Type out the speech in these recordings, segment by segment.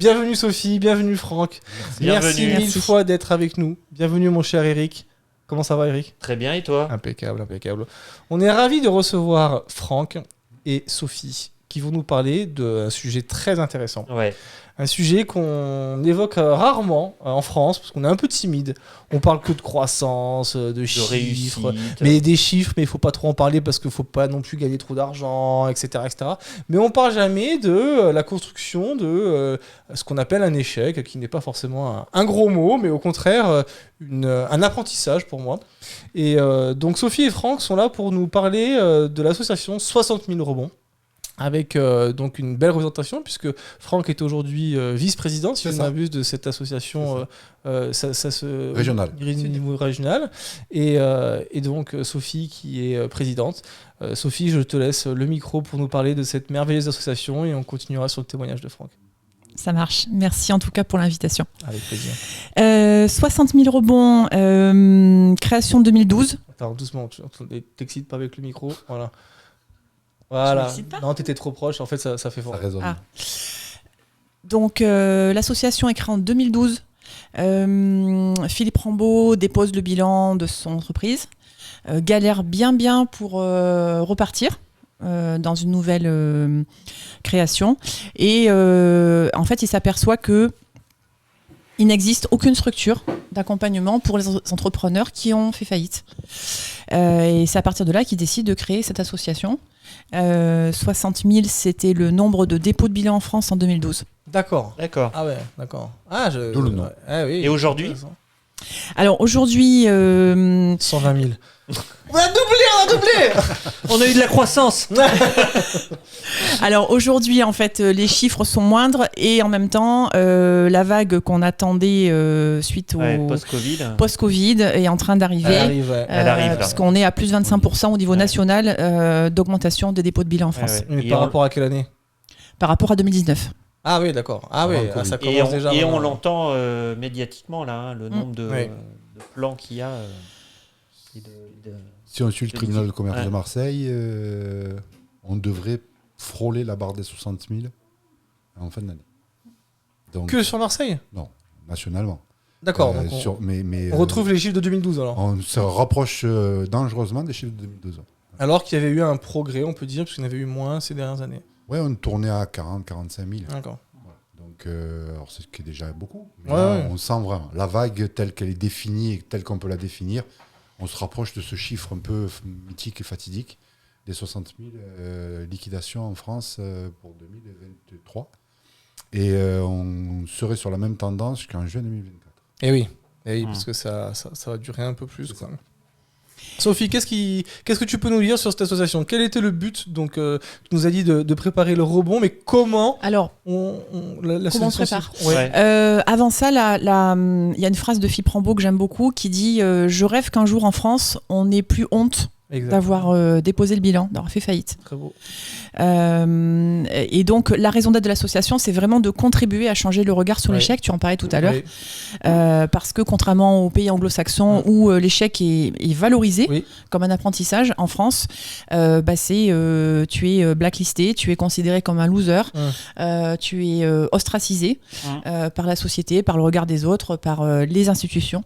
Bienvenue Sophie, bienvenue Franck. Merci mille fois d'être avec nous. Bienvenue mon cher Eric. Comment ça va Eric ? Très bien, et toi ? Impeccable, impeccable. On est ravis de recevoir Franck et Sophie qui vont nous parler d'un sujet très intéressant. Ouais. Un sujet qu'on évoque rarement en France parce qu'on est un peu timide. On parle que de croissance, de chiffres, mais des chiffres, mais il faut pas trop en parler parce qu'il faut pas non plus gagner trop d'argent, etc., etc. Mais on parle jamais de la construction de ce qu'on appelle un échec, qui n'est pas forcément un gros mot, mais au contraire un apprentissage pour moi. Et donc Sophie et Franck sont là pour nous parler de l'association 60 000 rebonds. Avec donc une belle représentation, puisque Franck est aujourd'hui vice-président, si je ne m'abuse, de cette association régionale. Niveau régional. Et donc Sophie qui est présidente. Sophie, je te laisse le micro pour nous parler de cette merveilleuse association et on continuera sur le témoignage de Franck. Ça marche. Merci en tout cas pour l'invitation. Avec plaisir. 60 000 rebonds, création 2012. Attends, doucement, tu t'excites pas avec le micro. Voilà. Non, t'étais trop proche. En fait, ça fait fort. Ça résonne. Ah. Donc, l'association est créée en 2012. Philippe Rambaud dépose le bilan de son entreprise. Galère bien pour repartir dans une nouvelle création. Et en fait, il s'aperçoit qu'il n'existe aucune structure d'accompagnement pour les entrepreneurs qui ont fait faillite. Et c'est à partir de là qu'il décide de créer cette association. 60 000, c'était le nombre de dépôts de bilan en France en 2012. D'accord. Ah ouais, d'accord. D'où le nom. Ah, oui, et aujourd'hui ? Alors aujourd'hui... 120 000. On a doublé On a eu de la croissance. Alors aujourd'hui, en fait, les chiffres sont moindres et en même temps, la vague qu'on attendait suite au post-Covid est en train d'arriver. Elle arrive parce qu'on est à plus de 25% au niveau national d'augmentation des dépôts de bilan en France. Mais par rapport à quelle année ? Par rapport à 2019. Ah oui, d'accord. Ah oui, ça commence déjà. Et on l'entend médiatiquement, là, le nombre de plans qu'il y a. Si on suit le tribunal de commerce de Marseille, on devrait frôler la barre des 60 000 en fin d'année. Donc, que sur Marseille ? Non, nationalement. D'accord. On retrouve les chiffres de 2012 alors. On se rapproche dangereusement des chiffres de 2012. Alors qu'il y avait eu un progrès, on peut dire, parce qu'il y en avait eu moins ces dernières années. Oui, on tournait à 40 45 000. D'accord. Donc, alors c'est ce qui est déjà beaucoup. Mais là, on sent vraiment la vague telle qu'elle est définie et telle qu'on peut la définir. On se rapproche de ce chiffre un peu mythique et fatidique des 60 000 liquidations en France pour 2023. Et on serait sur la même tendance jusqu'en juin 2024. Eh oui, parce que ça va durer un peu plus. Quoi. Sophie, qu'est-ce que tu peux nous dire sur cette association ? Quel était le but ? Donc, tu nous as dit de préparer le rebond, mais comment on se prépare Avant ça, il y a une phrase de Philippe Rambaud que j'aime beaucoup qui dit « Je rêve qu'un jour en France, on n'ait plus honte d'avoir déposé le bilan, d'avoir fait faillite. » Très beau. Et donc, la raison d'être de l'association, c'est vraiment de contribuer à changer le regard sur l'échec. Tu en parlais tout à l'heure. Parce que contrairement aux pays anglo-saxons où l'échec est valorisé comme un apprentissage, en France, tu es blacklisté, tu es considéré comme un loser, tu es ostracisé par la société, par le regard des autres, par les institutions.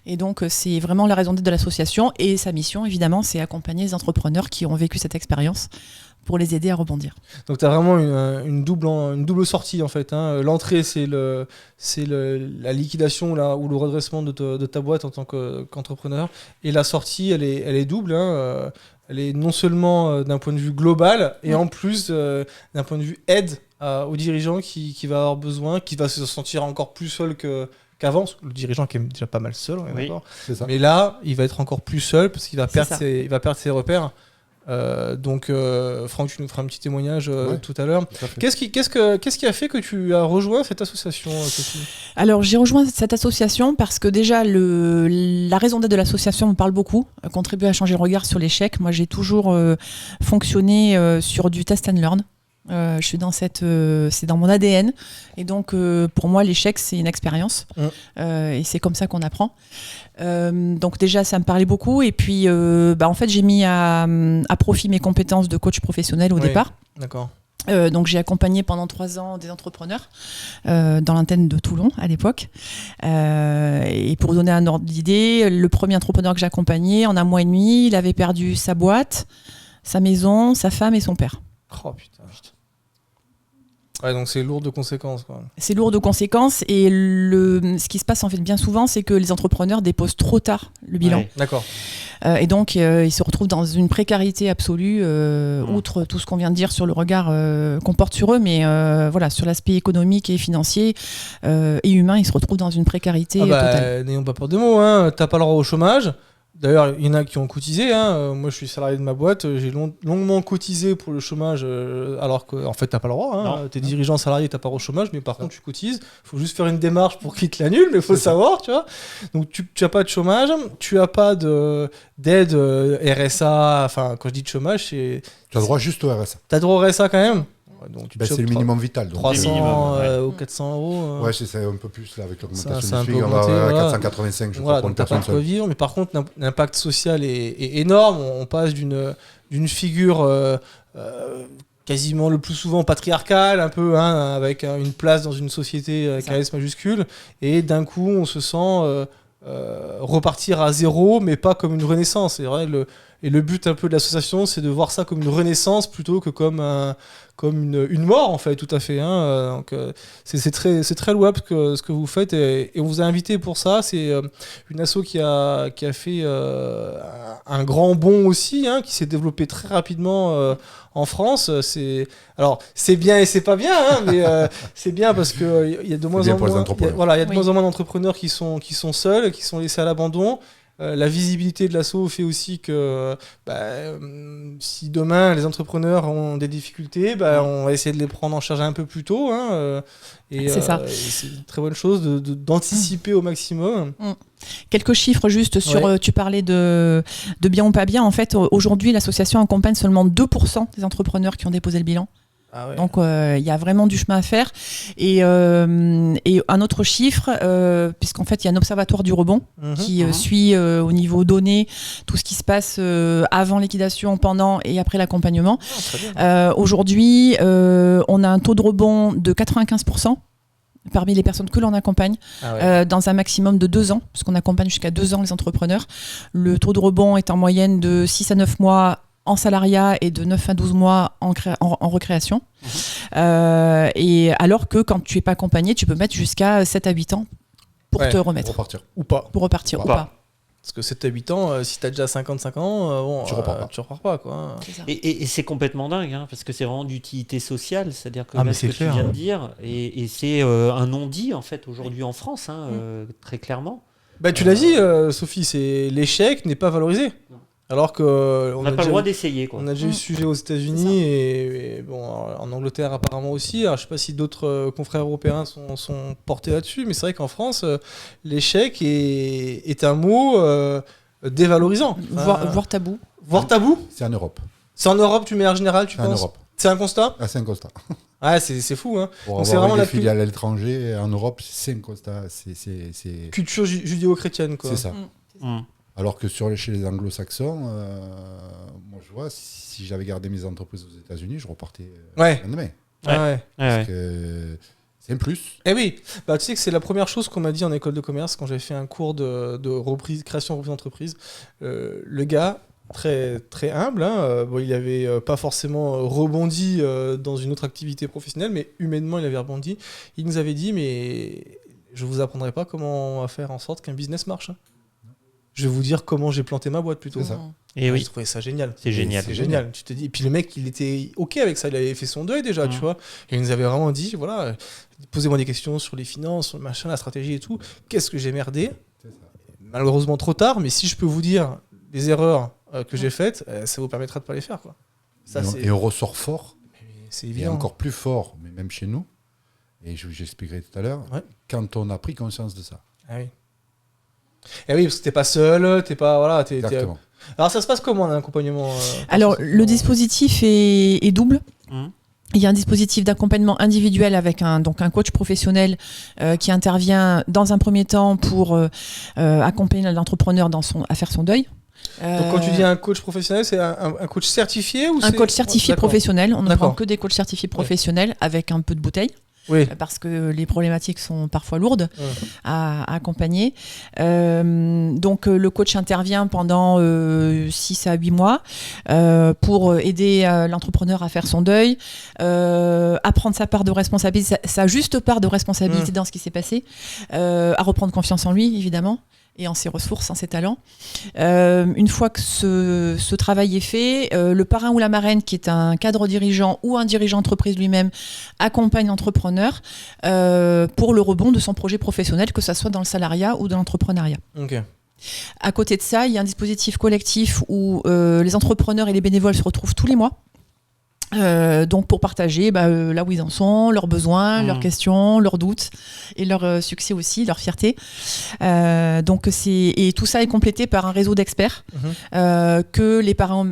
Et donc, c'est vraiment la raison d'être de l'association. Et sa mission, évidemment, c'est accompagner les entrepreneurs qui ont vécu cette expérience pour les aider à rebondir. Donc, tu as vraiment une double sortie, en fait. Hein. L'entrée, c'est la liquidation ou le redressement de ta boîte en tant qu'entrepreneur. Et la sortie, elle est double. Hein. Elle est non seulement d'un point de vue global, et en plus d'un point de vue aide aux dirigeants qui va avoir besoin, qui va se sentir encore plus seul qu'avant, le dirigeant qui est déjà pas mal seul, c'est ça. Mais là, il va être encore plus seul parce qu'il va perdre ses repères. Donc, Franck, tu nous feras un petit témoignage tout à l'heure. Qu'est-ce qui a fait que tu as rejoint cette association, Sophie ? Alors, j'ai rejoint cette association parce que déjà, la raison d'être de l'association me parle beaucoup, contribuer à changer le regard sur l'échec. Moi, j'ai toujours fonctionné sur du test and learn. Je suis c'est dans mon ADN et donc pour moi l'échec c'est une expérience et c'est comme ça qu'on apprend. Donc déjà ça me parlait beaucoup et puis en fait j'ai mis à profit mes compétences de coach professionnel au départ. D'accord. Donc j'ai accompagné pendant 3 ans des entrepreneurs dans l'antenne de Toulon à l'époque. Et pour vous donner un ordre d'idée, le premier entrepreneur que j'ai accompagné, en 1 mois et demi, il avait perdu sa boîte, sa maison, sa femme et son père. Oh putain. Ouais, donc c'est lourd de conséquences, quoi. C'est lourd de conséquences et ce qui se passe en fait bien souvent, c'est que les entrepreneurs déposent trop tard le bilan. Ouais. D'accord. Et donc ils se retrouvent dans une précarité absolue, outre tout ce qu'on vient de dire sur le regard qu'on porte sur eux, mais voilà, sur l'aspect économique et financier et humain, ils se retrouvent dans une précarité totale. N'ayons pas peur des mots, hein. T'as pas le droit au chômage. D'ailleurs, il y en a qui ont cotisé. Hein. Moi, je suis salarié de ma boîte. J'ai longuement cotisé pour le chômage, alors qu'en fait, t'as pas le droit. Hein. T'es dirigeant salarié, t'as pas le droit au chômage, mais par contre, tu cotises. Faut juste faire une démarche pour qu'ils te l'annulent, mais faut le savoir, tu vois. Donc, tu as pas de chômage, tu as pas d'aide RSA. Enfin, quand je dis de chômage, c'est. Tu as droit juste au RSA. T'as droit au RSA quand même. Donc, c'est le minimum vital. Donc 300 ou 400 euros. Ouais, c'est un peu plus là, avec l'augmentation c'est un du peu SMIC. On va augmenté, à 485, je crois, voilà, pour une donc t'as pas personne de quoi seule. vivre, mais par contre, l'impact social est énorme. On passe d'une figure quasiment le plus souvent patriarcale, un peu, hein, avec une place dans une société avec un S majuscule, et d'un coup, on se sent repartir à zéro, mais pas comme une renaissance. C'est vrai, le but un peu de l'association, c'est de voir ça comme une renaissance plutôt que comme une mort, en fait, tout à fait. Hein. Donc, c'est très louable ce que vous faites, et on vous a invité pour ça. C'est une asso qui a fait un grand bond aussi, hein, qui s'est développé très rapidement en France. Alors, c'est bien et c'est pas bien, hein, mais c'est bien parce qu'il y a de moins en moins, moins en moins d'entrepreneurs qui sont seuls, qui sont laissés à l'abandon. La visibilité de l'asso fait aussi que si demain les entrepreneurs ont des difficultés, on va essayer de les prendre en charge un peu plus tôt. Hein, c'est ça. C'est une très bonne chose d'anticiper au maximum. Quelques chiffres juste sur, tu parlais de bien ou pas bien. En fait, aujourd'hui, l'association accompagne seulement 2% des entrepreneurs qui ont déposé le bilan. Ah ouais. Donc il y a vraiment du chemin à faire et un autre chiffre puisqu'en fait il y a un observatoire du rebond qui suit au niveau données tout ce qui se passe avant liquidation, pendant et après l'accompagnement. Aujourd'hui on a un taux de rebond de 95% parmi les personnes que l'on accompagne dans un maximum de 2 ans, puisqu'on accompagne jusqu'à 2 ans les entrepreneurs. Le taux de rebond est en moyenne de 6 à 9 mois en salariat et de 9 à 12 mois en recréation. Et alors que quand tu n'es pas accompagné, tu peux mettre jusqu'à 7 à 8 ans pour te remettre. Pour repartir. Ou pas. Pour repartir ou pas. Parce que 7 à 8 ans, si tu as déjà 55 ans, tu repars pas. Quoi. Et c'est complètement dingue, hein, parce que c'est vraiment d'utilité sociale, c'est-à-dire que mais ce que clair, tu viens de dire, et c'est un non-dit en fait aujourd'hui en France, hein, très clairement. Tu l'as dit, Sophie, c'est l'échec n'est pas valorisé. Alors que on n'a pas le droit d'essayer. Quoi. On a déjà eu ce sujet aux États-Unis et bon, en Angleterre apparemment aussi. Alors, je ne sais pas si d'autres confrères européens sont portés là-dessus, mais c'est vrai qu'en France, l'échec est un mot dévalorisant. Voire tabou. Voire tabou. C'est en Europe. C'est en Europe, tu mets en général, tu penses ? En Europe. C'est un constat ? C'est un constat. Ouais, c'est fou. Hein. Pour donc, avoir c'est vraiment des filiales à l'étranger, en Europe, c'est un constat. C'est... Culture judéo-chrétienne, quoi. C'est ça. Alors que chez les anglo-saxons, moi je vois, si j'avais gardé mes entreprises aux États-Unis, je repartais lendemain. Parce que c'est un plus. Eh oui, tu sais que c'est la première chose qu'on m'a dit en école de commerce quand j'avais fait un cours de reprise, création reprise d'entreprise. Le gars, très, très humble, hein, il n'avait pas forcément rebondi dans une autre activité professionnelle, mais humainement il avait rebondi. Il nous avait dit, mais je ne vous apprendrai pas comment faire en sorte qu'un business marche. Je vais vous dire comment j'ai planté ma boîte plutôt. C'est ça. Et je trouvais ça génial. C'est génial. C'est génial. Tu te dis. Et puis le mec, il était OK avec ça. Il avait fait son deuil déjà, tu vois. Et il nous avait vraiment dit, voilà, posez-moi des questions sur les finances, sur le machin, la stratégie et tout. Qu'est-ce que j'ai merdé ? Malheureusement trop tard, mais si je peux vous dire les erreurs que j'ai faites, ça vous permettra de pas les faire, quoi. Ça, et on ressort fort. C'est évident. Et encore plus fort, mais même chez nous. Et j'expliquerai tout à l'heure. Quand on a pris conscience de ça. Ah oui. Et oui, parce que t'es pas seul, t'es pas. Voilà, Exactement. Alors ça se passe comment un accompagnement Alors le dispositif est double. Il y a un dispositif d'accompagnement individuel avec un coach professionnel qui intervient dans un premier temps pour accompagner l'entrepreneur à faire son deuil. Donc quand tu dis un coach professionnel, c'est un coach certifié ou un coach certifié professionnel. On ne prend que des coachs certifiés professionnels avec un peu de bouteille. Oui. Parce que les problématiques sont parfois lourdes à accompagner. Donc le coach intervient pendant 6 à 8 mois pour aider l'entrepreneur à faire son deuil, à prendre sa part de responsabilité, sa juste part de responsabilité dans ce qui s'est passé, à reprendre confiance en lui, évidemment, et en ses ressources, en ses talents. Une fois que ce travail est fait, le parrain ou la marraine, qui est un cadre dirigeant ou un dirigeant entreprise lui-même, accompagne l'entrepreneur pour le rebond de son projet professionnel, que ce soit dans le salariat ou dans l'entrepreneuriat. Ok. À côté de ça, il y a un dispositif collectif où les entrepreneurs et les bénévoles se retrouvent tous les mois. Donc pour partager là où ils en sont, leurs besoins, leurs questions, leurs doutes et leurs succès aussi, leur fierté. Et tout ça est complété par un réseau d'experts que les parents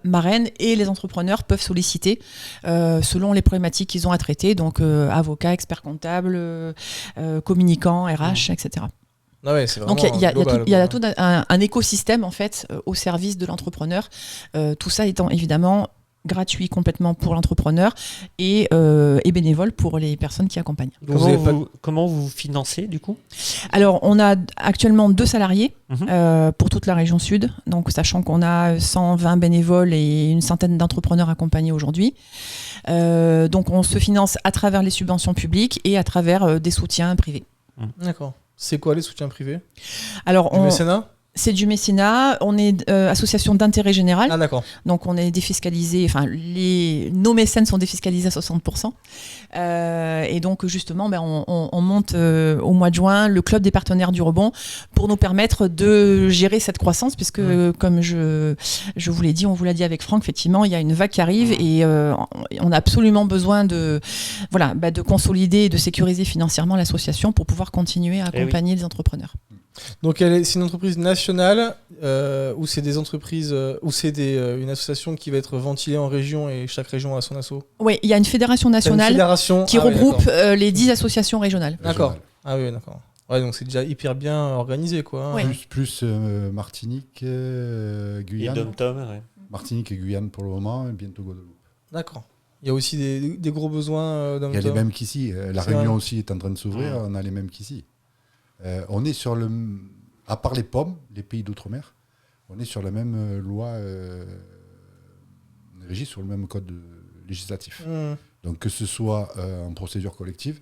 marraines et les entrepreneurs peuvent solliciter selon les problématiques qu'ils ont à traiter, donc avocats, experts comptables, communicants, RH, etc. Ah ouais, c'est donc il y a tout un écosystème en fait au service de l'entrepreneur. Tout ça étant évidemment gratuit complètement pour l'entrepreneur et bénévole pour les personnes qui accompagnent. Comment vous financez du coup ? Alors on a actuellement 2 salariés pour toute la région sud, donc sachant qu'on a 120 bénévoles et une centaine d'entrepreneurs accompagnés aujourd'hui. Donc on se finance à travers les subventions publiques et à travers des soutiens privés. D'accord. C'est quoi les soutiens privés ? Alors, du mécénat ? C'est du mécénat, on est association d'intérêt général. Ah d'accord. Donc on est défiscalisé, nos mécènes sont défiscalisés à 60%. Et donc justement, on monte au mois de juin le club des partenaires du rebond pour nous permettre de gérer cette croissance, puisque comme je vous l'ai dit, on vous l'a dit avec Franck, effectivement, il y a une vague qui arrive et on a absolument besoin de consolider et de sécuriser financièrement l'association pour pouvoir continuer à accompagner les entrepreneurs. Donc c'est une entreprise nationale ou c'est des entreprises ou c'est une association qui va être ventilée en région et chaque région a son asso ? Oui, il y a une fédération nationale qui regroupe les 10 associations régionales. D'accord. Ah oui, d'accord. Ouais, donc c'est déjà hyper bien organisé quoi. Oui. Plus Martinique, Guyane. Et Dom-Tom, ouais. Martinique et Guyane pour le moment, et bientôt Guadeloupe. D'accord. Il y a aussi des gros besoins Il y a les mêmes qu'ici. La Réunion aussi est en train de s'ouvrir, on a les mêmes qu'ici. On est sur à part les pommes, les pays d'outre-mer, on est sur la même loi, régie sur le même code législatif. Donc que ce soit en procédure collective,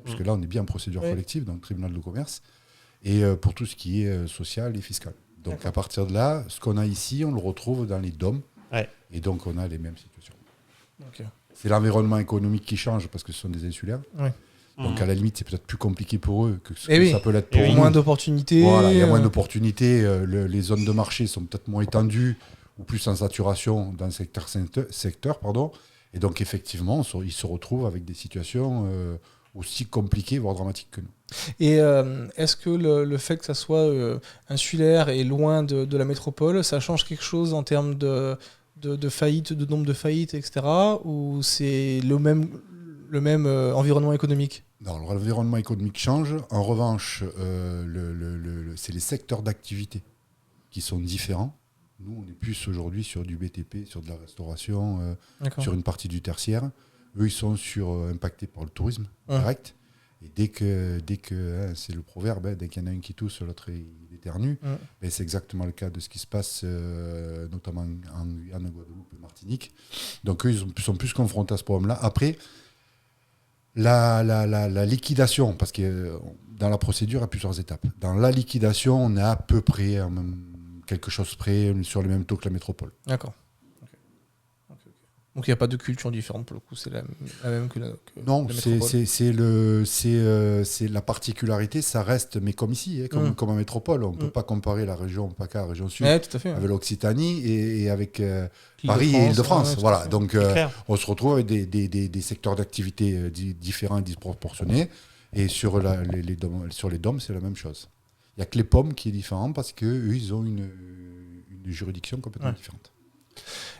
puisque là on est bien en procédure collective, donc tribunal de commerce, et pour tout ce qui est social et fiscal. Donc à partir de là, ce qu'on a ici, on le retrouve dans les DOM, et donc on a les mêmes situations. Okay. C'est l'environnement économique qui change parce que ce sont des insulaires. Donc à la limite, c'est peut-être plus compliqué pour eux que ça peut l'être pour nous. Moins d'opportunités. Voilà, il y a moins d'opportunités. Les zones de marché sont peut-être moins étendues ou plus en saturation dans le secteur. Et donc effectivement, ils se retrouvent avec des situations aussi compliquées, voire dramatiques que nous. Et est-ce que le fait que ça soit insulaire et loin de la métropole, ça change quelque chose en termes de faillites, de nombre de faillites, etc. Ou c'est le même environnement économique ? Non, l'environnement économique change. En revanche, c'est les secteurs d'activité qui sont différents. Nous, on est plus aujourd'hui sur du BTP, sur de la restauration, sur une partie du tertiaire. Eux, ils sont impactés par le tourisme direct. Et dès que c'est le proverbe, dès qu'il y en a un qui tousse, l'autre il éternue. C'est exactement le cas de ce qui se passe, notamment en Guyane, Guadeloupe et Martinique. Donc eux, ils sont plus confrontés à ce problème-là. Après, la liquidation, parce que dans la procédure, il y a plusieurs étapes. Dans la liquidation, on est à peu près quelque chose près sur le même taux que la métropole. D'accord. Okay. Donc il n'y a pas de culture différente pour le coup, c'est la même que la non, métropole. C'est la particularité, ça reste, mais comme ici, comme en métropole, on ne peut pas comparer la région PACA, la région Sud, tout à fait, avec l'Occitanie et avec Paris et Île-de-France. Voilà. Donc on se retrouve avec des secteurs d'activité différents et disproportionnés. Et sur les DOM, c'est la même chose. Il n'y a que les pommes qui est différent parce qu'eux, ils ont une juridiction complètement différente.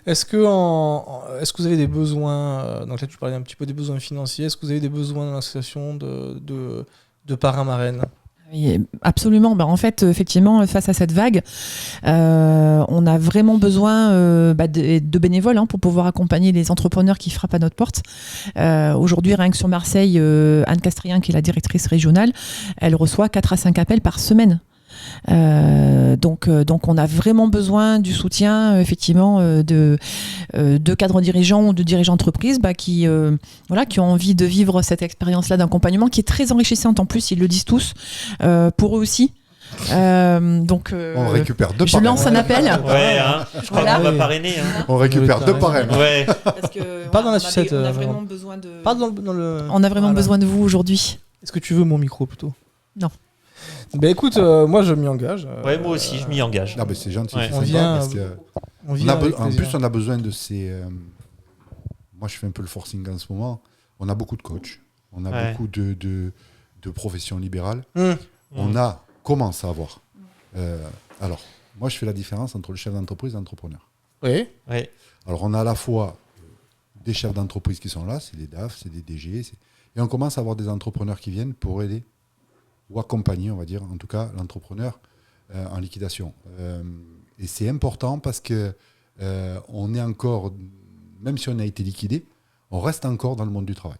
Est-ce que vous avez des besoins, donc là tu parlais un petit peu des besoins financiers, est-ce que vous avez des besoins dans l'association de parrains marraines ? Absolument. En fait, effectivement, face à cette vague, on a vraiment besoin de bénévoles pour pouvoir accompagner les entrepreneurs qui frappent à notre porte. Aujourd'hui, rien que sur Marseille, Anne Castrien, qui est la directrice régionale, elle reçoit 4 à 5 appels par semaine. Donc on a vraiment besoin du soutien effectivement de cadres dirigeants ou de dirigeants d'entreprise qui ont envie de vivre cette expérience-là d'accompagnement qui est très enrichissante en plus, ils le disent tous, pour eux aussi. On récupère 2 je parrains. lance un appel. Je crois qu'on va parrainer. On récupère 2 parrains. Ouais. Parce que, pas dans la sucette. On a vraiment besoin de. Pas dans le... On a vraiment besoin de vous aujourd'hui. Est-ce que tu veux mon micro plutôt? Non. Écoute, moi je m'y engage. Ouais, moi aussi, je m'y engage. Ah, c'est gentil. Ouais. C'est sympa parce que en plus, on a besoin de ces. Moi, je fais un peu le forcing en ce moment. On a beaucoup de coachs. On a beaucoup de professions libérales. On commence à avoir. Alors, moi, je fais la différence entre le chef d'entreprise et l'entrepreneur. Oui. Alors, on a à la fois des chefs d'entreprise qui sont là, c'est des DAF, c'est des DG. Et on commence à avoir des entrepreneurs qui viennent pour aider ou accompagner, on va dire, en tout cas, l'entrepreneur en liquidation. Et c'est important parce que on est encore, même si on a été liquidé, on reste encore dans le monde du travail,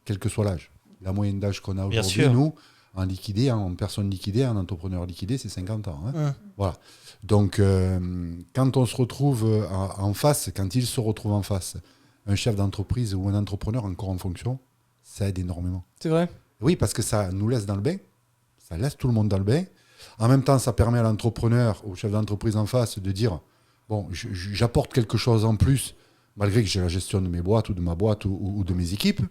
quel que soit l'âge. La moyenne d'âge qu'on a aujourd'hui, nous, en liquidé, en personne liquidée, en entrepreneur liquidé, c'est 50 ans. Voilà. Donc, quand on se retrouve en face, quand il se retrouve en face, un chef d'entreprise ou un entrepreneur encore en fonction, ça aide énormément. C'est vrai. Oui, parce que ça nous laisse dans le bain. Ça laisse tout le monde dans le bain. En même temps, ça permet à l'entrepreneur, au chef d'entreprise en face, de dire bon, j'apporte quelque chose en plus, malgré que j'ai la gestion de mes boîtes ou de ma boîte ou de mes équipes.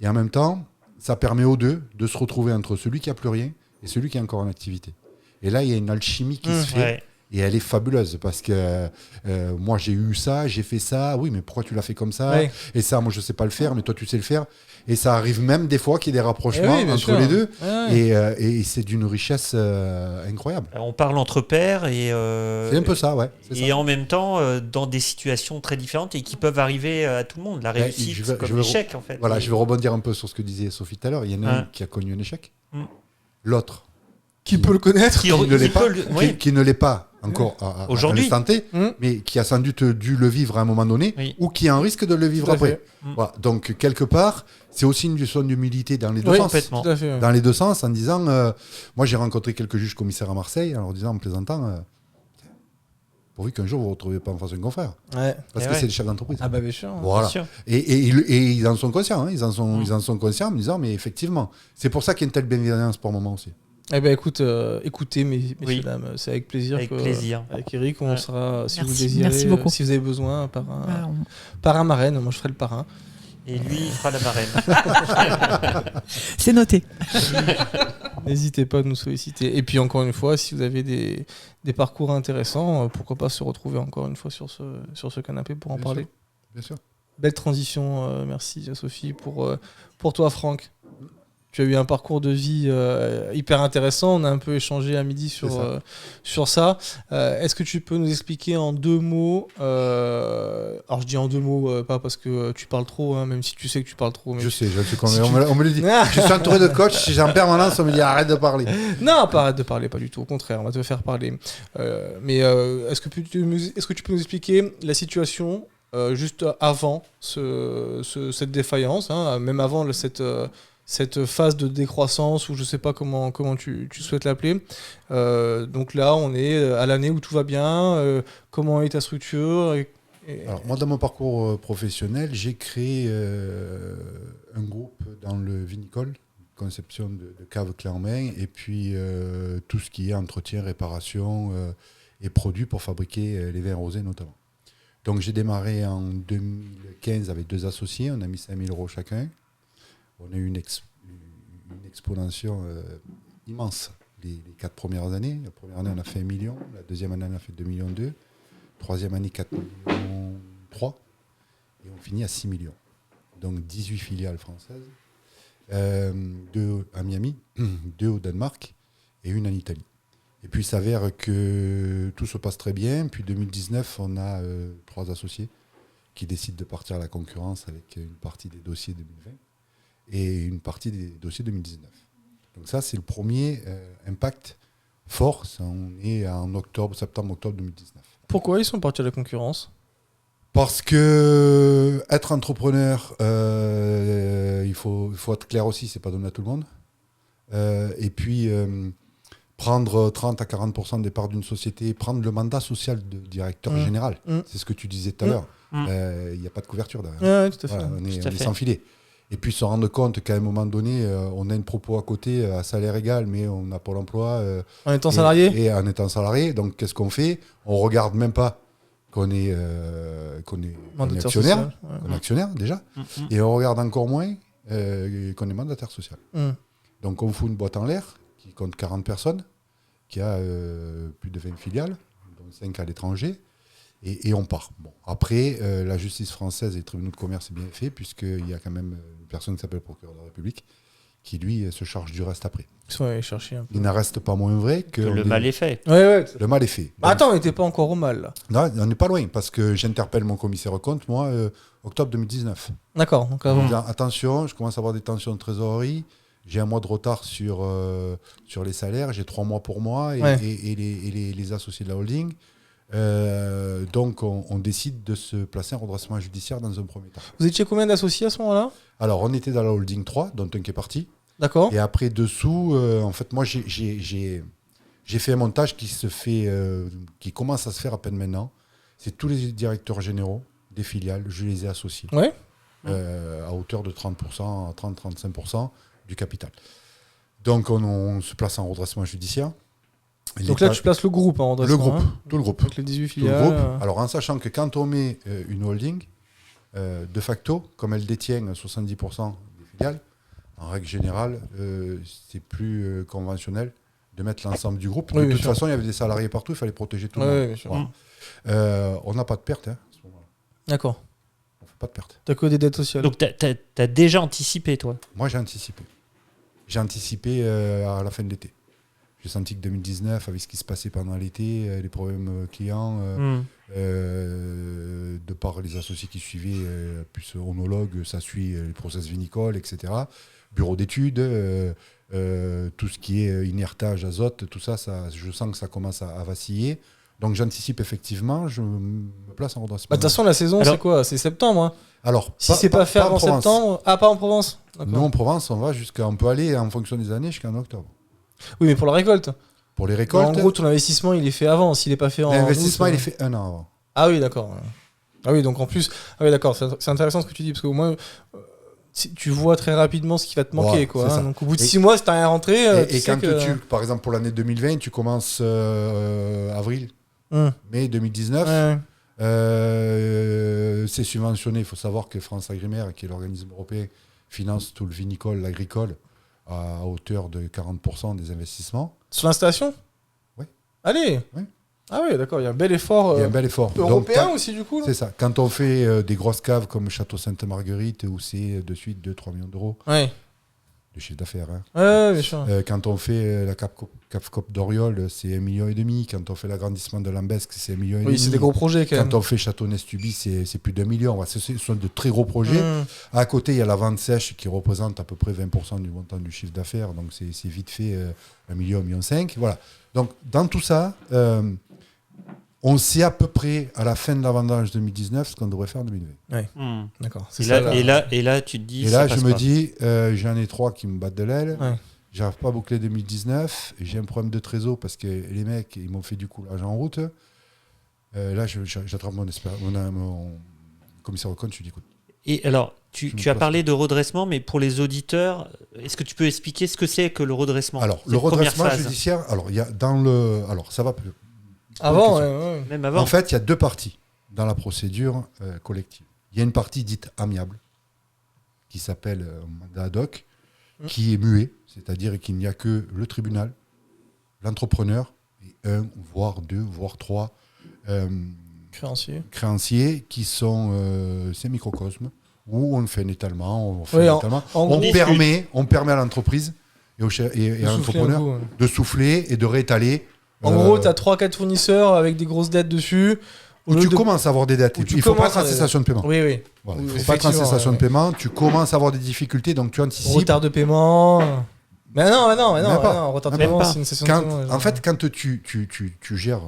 Et en même temps, ça permet aux deux de se retrouver entre celui qui n'a plus rien et celui qui est encore en activité. Et là, il y a une alchimie qui se fait. Ouais. Et elle est fabuleuse parce que moi, j'ai eu ça, j'ai fait ça. Oui, mais pourquoi tu l'as fait comme ça? Et ça, moi, je ne sais pas le faire, mais toi, tu sais le faire. Et ça arrive même des fois qu'il y ait des rapprochements entre les deux. Et c'est d'une richesse incroyable. On parle entre pairs et c'est un peu ça, ouais. Et en même temps, dans des situations très différentes et qui peuvent arriver à tout le monde. La réussite, comme l'échec, en fait. Voilà, je vais rebondir un peu sur ce que disait Sophie tout à l'heure. Il y en a un qui a connu un échec. L'autre. Qui peut le connaître, qui ne l'est pas encore aujourd'hui, à l'instant T, mais qui a sans doute dû le vivre à un moment donné, ou qui a un risque de le vivre après. Voilà. Donc, quelque part, c'est aussi une leçon d'humilité dans les deux sens. Tout à fait. Dans les deux sens, en disant, moi j'ai rencontré quelques juges commissaires à Marseille, en leur disant, en plaisantant, pourvu qu'un jour vous ne vous retrouviez pas en face d'un confrère. Parce que c'est le chef d'entreprise. Ah bah bien sûr. Voilà. Bien sûr. Et ils en sont conscients. Ils en sont conscients en me disant, mais effectivement, c'est pour ça qu'il y a une telle bienveillance pour le moment aussi. Eh ben écoute, écoutez messieurs dames, c'est avec plaisir. Avec Eric, on sera, si vous désirez, si vous avez besoin, parrain marraine, moi je ferai le parrain. Et lui, il fera la marraine. C'est noté. N'hésitez pas à nous solliciter. Et puis encore une fois, si vous avez des parcours intéressants, pourquoi pas se retrouver encore une fois sur ce canapé pour en parler. Bien sûr. Belle transition, merci Sophie. Pour toi Franck, tu as eu un parcours de vie hyper intéressant. On a un peu échangé à midi sur ça. Est-ce que tu peux nous expliquer en 2 mots alors je dis en 2 mots, pas parce que tu parles trop, même si tu sais que tu parles trop. Mais je sais, on me le dit. Je suis entouré de coachs, si j'ai en permanence, on me dit arrête de parler. Non, pas arrête de parler, pas du tout. Au contraire, on va te faire parler. Mais est-ce que tu peux nous expliquer la situation juste avant cette défaillance, même avant cette phase de décroissance, ou je sais pas comment tu souhaites l'appeler. Donc là, on est à l'année où tout va bien. Comment est ta structure Alors, moi, dans mon parcours professionnel, j'ai créé un groupe dans le vinicole, conception de cave clé en main, et puis tout ce qui est entretien, réparation et produits pour fabriquer les vins rosés notamment. Donc j'ai démarré en 2015 avec 2 associés, on a mis 5 000 € chacun. On a eu une exponentiation immense les 4 premières années. La première année, on a fait 1 million. La deuxième année, on a fait 2,2 millions. Troisième année, 4,3 millions. Et on finit à 6 millions. Donc 18 filiales françaises. 2 à Miami, 2 au Danemark et 1 en Italie. Et puis il s'avère que tout se passe très bien. Puis 2019, on a 3 associés qui décident de partir à la concurrence avec une partie des dossiers 2020. Et une partie des dossiers 2019. Donc ça, c'est le premier impact fort. On est en septembre-octobre 2019. Pourquoi ils sont partis à la concurrence ? Parce que être entrepreneur, il faut être clair aussi, c'est pas donné à tout le monde. Et puis, prendre 30 à 40% des parts d'une société, prendre le mandat social de directeur général, c'est ce que tu disais tout à l'heure. Il n'y a pas de couverture derrière. Ouais, tout à fait. Voilà, on est sans filet. Et puis se rendre compte qu'à un moment donné, on a une propo à côté à salaire égal, mais on a Pôle emploi. En étant salarié ? Et en étant salarié. Donc qu'est-ce qu'on fait ? On regarde même pas qu'on est actionnaire, qu'on est actionnaire déjà, et on regarde encore moins qu'on est mandataire social. Donc on fout une boîte en l'air qui compte 40 personnes, qui a plus de 20 filiales, dont 5 à l'étranger, et on part. Bon. Après, la justice française et les tribunaux de commerce est bien fait, puisqu'il y a quand même une personne qui s'appelle le procureur de la République, qui lui se charge du reste après. Il n'en reste pas moins vrai que le mal est fait. Le mal est fait. Donc, attends, on n'était pas encore au mal là. Non, on n'est pas loin, parce que j'interpelle mon commissaire aux comptes, moi, octobre 2019. D'accord. Donc avant. Attention, je commence à avoir des tensions de trésorerie. J'ai un mois de retard sur les salaires, j'ai 3 mois pour moi et les associés de la holding. Donc on décide de se placer en redressement judiciaire dans un premier temps. Vous étiez combien d'associés à ce moment-là ? Alors on était dans la holding 3, dont un qui est parti. D'accord. Et après dessous, en fait moi j'ai fait un montage qui commence à se faire à peine maintenant. C'est tous les directeurs généraux des filiales, je les ai associés. À hauteur de 30%, 30-35% du capital. Donc on se place en redressement judiciaire. Donc là, tu places le groupe en redressement. Le groupe, tout le groupe. Avec les 18 filiales. Alors en sachant que quand on met une holding, de facto, comme elle détient 70% des filiales, en règle générale, c'est plus conventionnel de mettre l'ensemble du groupe. De toute façon, il y avait des salariés partout, il fallait protéger tout le monde. Voilà. On n'a pas de perte à ce moment-là. D'accord. On ne fait pas de perte. Tu as que des dettes sociales. Donc tu as déjà anticipé, toi ? Moi, j'ai anticipé. J'ai anticipé à la fin de l'été. J'ai senti que 2019, avec ce qui se passait pendant l'été, les problèmes clients, de par les associés qui suivaient, plus homologue, ça suit les process vinicoles, etc. Bureau d'études, tout ce qui est inertage, azote, tout ça, je sens que ça commence à vaciller. Donc j'anticipe effectivement, je me place en redressement. De toute façon, la saison, c'est quoi ? C'est septembre. Hein. Alors, si c'est pas fait avant septembre, pas en Provence. Nous, en Provence, on peut aller en fonction des années jusqu'en octobre. Oui, mais pour la récolte. Pour les récoltes. En gros, ton investissement, il est fait avant. S'il n'est pas fait en. L'investissement, il est fait 1 an avant. Ah oui, d'accord. Ah oui, donc en plus. Ah oui, d'accord. C'est intéressant ce que tu dis, parce qu'au moins, tu vois très rapidement ce qui va te manquer. Quoi, hein. Donc au bout de 6 mois, si tu n'as rien rentré. Et quand par exemple, pour l'année 2020, tu commences avril, mai 2019. C'est subventionné. Il faut savoir que France Agrimaire, qui est l'organisme européen, finance tout le vinicole, l'agricole, à hauteur de 40% des investissements. Sur l'installation ? Oui. Allez. Oui. Ah oui, d'accord, il y a un bel effort. Il y a un bel effort. Européen aussi, du coup. C'est ça. Quand on fait des grosses caves comme Château Sainte-Marguerite, où c'est de suite 2-3 millions d'euros de chiffre d'affaires. Hein. Bien sûr. Quand on fait la Cave-Cop d'Oriol, c'est 1,5 million. Quand on fait l'agrandissement de Lambesque, c'est 1,5 million. Oui, c'est des gros projets quand même. Quand on fait Château-Nestuby, c'est plus d'1 million. Ce sont de très gros projets. À côté, il y a la vente sèche qui représente à peu près 20% du montant du chiffre d'affaires. Donc c'est vite fait 1 million, 1,5 million. Voilà. Donc dans tout ça, on sait à peu près à la fin de la vendange 2019 ce qu'on devrait faire en 2020. Oui, d'accord. Et là, tu te dis. Et là, je me dis, j'en ai 3 qui me battent de l'aile. J'arrive pas à boucler 2019. J'ai un problème de trésor parce que les mecs, ils m'ont fait du coulage en route. Là, j'attrape mon commissaire au compte, je lui dis écoute. Et alors, tu as parlé de redressement, mais pour les auditeurs, est-ce que tu peux expliquer ce que c'est que le redressement ? Alors, le redressement judiciaire, alors, il y a alors, ça va plus. Avant, même avant. En fait, il y a 2 parties dans la procédure collective. Il y a une partie dite amiable, qui s'appelle mandat ad hoc, qui est muet, c'est-à-dire qu'il n'y a que le tribunal, l'entrepreneur, et 1, voire 2, voire 3 créanciers qui sont ces microcosmes, où on fait un étalement, on permet à l'entreprise et à l'entrepreneur de souffler et de réétaler. En gros, tu as 3-4 fournisseurs avec des grosses dettes dessus. Tu commences à avoir des dettes. Il ne faut pas être en cessation de paiement. Oui. Voilà, il ne faut pas être en cessation de paiement. Tu commences à avoir des difficultés, donc tu anticipes. Retard de paiement. Mais non, retard de paiement, c'est une cession de paiement. En fait, quand tu gères,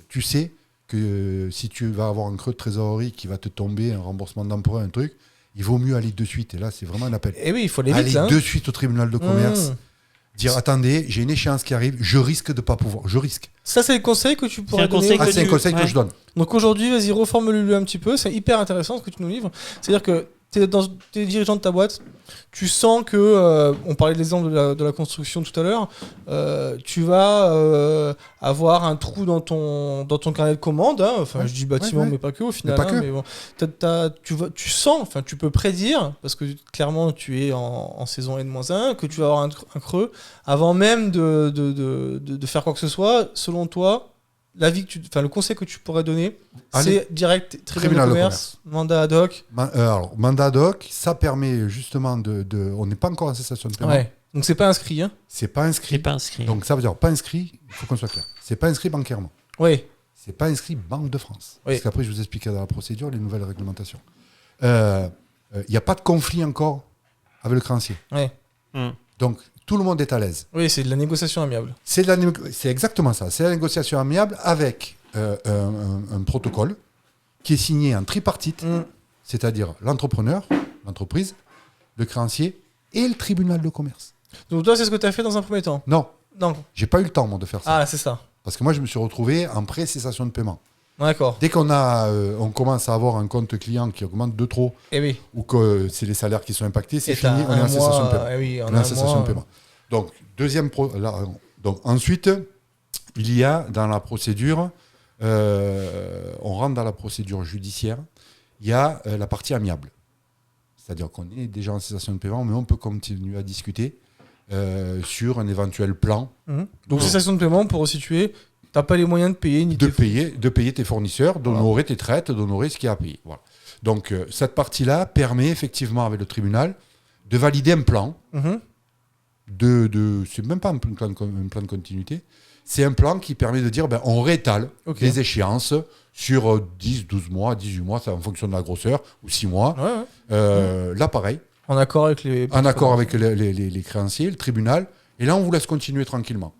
tu sais que si tu vas avoir un creux de trésorerie qui va te tomber, un remboursement d'emprunt, un truc, il vaut mieux aller de suite. Et là, c'est vraiment un appel. Et oui, il faut aller vite. Aller de suite au tribunal de commerce. Dire, attendez, j'ai une échéance qui arrive, je risque de ne pas pouvoir. Je risque. Ça, c'est le conseil que tu pourrais donner. C'est un conseil que je donne. Donc aujourd'hui, vas-y, reformule-le un petit peu. C'est hyper intéressant ce que tu nous livres. C'est-à-dire que t'es dirigeant de ta boîte, tu sens que, on parlait de l'exemple de la construction tout à l'heure, tu vas avoir un trou dans ton carnet de commandes, hein. Enfin je dis bâtiment mais pas que au final, mais bon, tu sens, enfin tu peux prédire, parce que clairement tu es en saison N-1, que tu vas avoir un creux, avant même de faire quoi que ce soit, selon toi. Le conseil que tu pourrais donner, c'est direct tribunal de commerce, mandat ad hoc. Alors, mandat ad hoc, ça permet justement on n'est pas encore en cessation de paiement. Ouais. Donc c'est pas inscrit. Hein. C'est pas inscrit. Donc ça veut dire pas inscrit, il faut qu'on soit clair. C'est pas inscrit bancairement. Oui. C'est pas inscrit Banque de France. Oui. Parce qu'après, je vous expliquerai dans la procédure les nouvelles réglementations. Il n'y a pas de conflit encore avec le créancier. Oui. Donc, tout le monde est à l'aise. Oui, c'est de la négociation amiable. C'est exactement ça. C'est la négociation amiable avec un protocole qui est signé en tripartite, c'est-à-dire l'entrepreneur, l'entreprise, le créancier et le tribunal de commerce. Donc toi, c'est ce que tu as fait dans un premier temps? Non. Non. J'ai pas eu le temps, moi, de faire ça. Ah, c'est ça. Parce que moi, je me suis retrouvé en pré-cessation de paiement. D'accord. Dès on commence à avoir un compte client qui augmente de trop, ou que c'est les salaires qui sont impactés, c'est fini, on est en cessation de paiement. On est en cessation de paiement. Donc, donc, ensuite, il y a dans la procédure, on rentre dans la procédure judiciaire, il y a la partie amiable. C'est-à-dire qu'on est déjà en cessation de paiement, mais on peut continuer à discuter sur un éventuel plan. Donc, cessation de paiement, pour resituer, tu n'as pas les moyens de payer de payer tes fournisseurs, d'honorer tes traites, d'honorer ce qu'il y a à payer. Voilà. Donc, cette partie-là permet effectivement, avec le tribunal, de valider un plan. C'est même pas un plan de continuité, c'est un plan qui permet de dire on réétale les échéances sur 10, 12 mois, 18 mois, ça en fonction de la grosseur, ou 6 mois. Là, pareil. En accord avec les créanciers, le tribunal, et là, on vous laisse continuer tranquillement.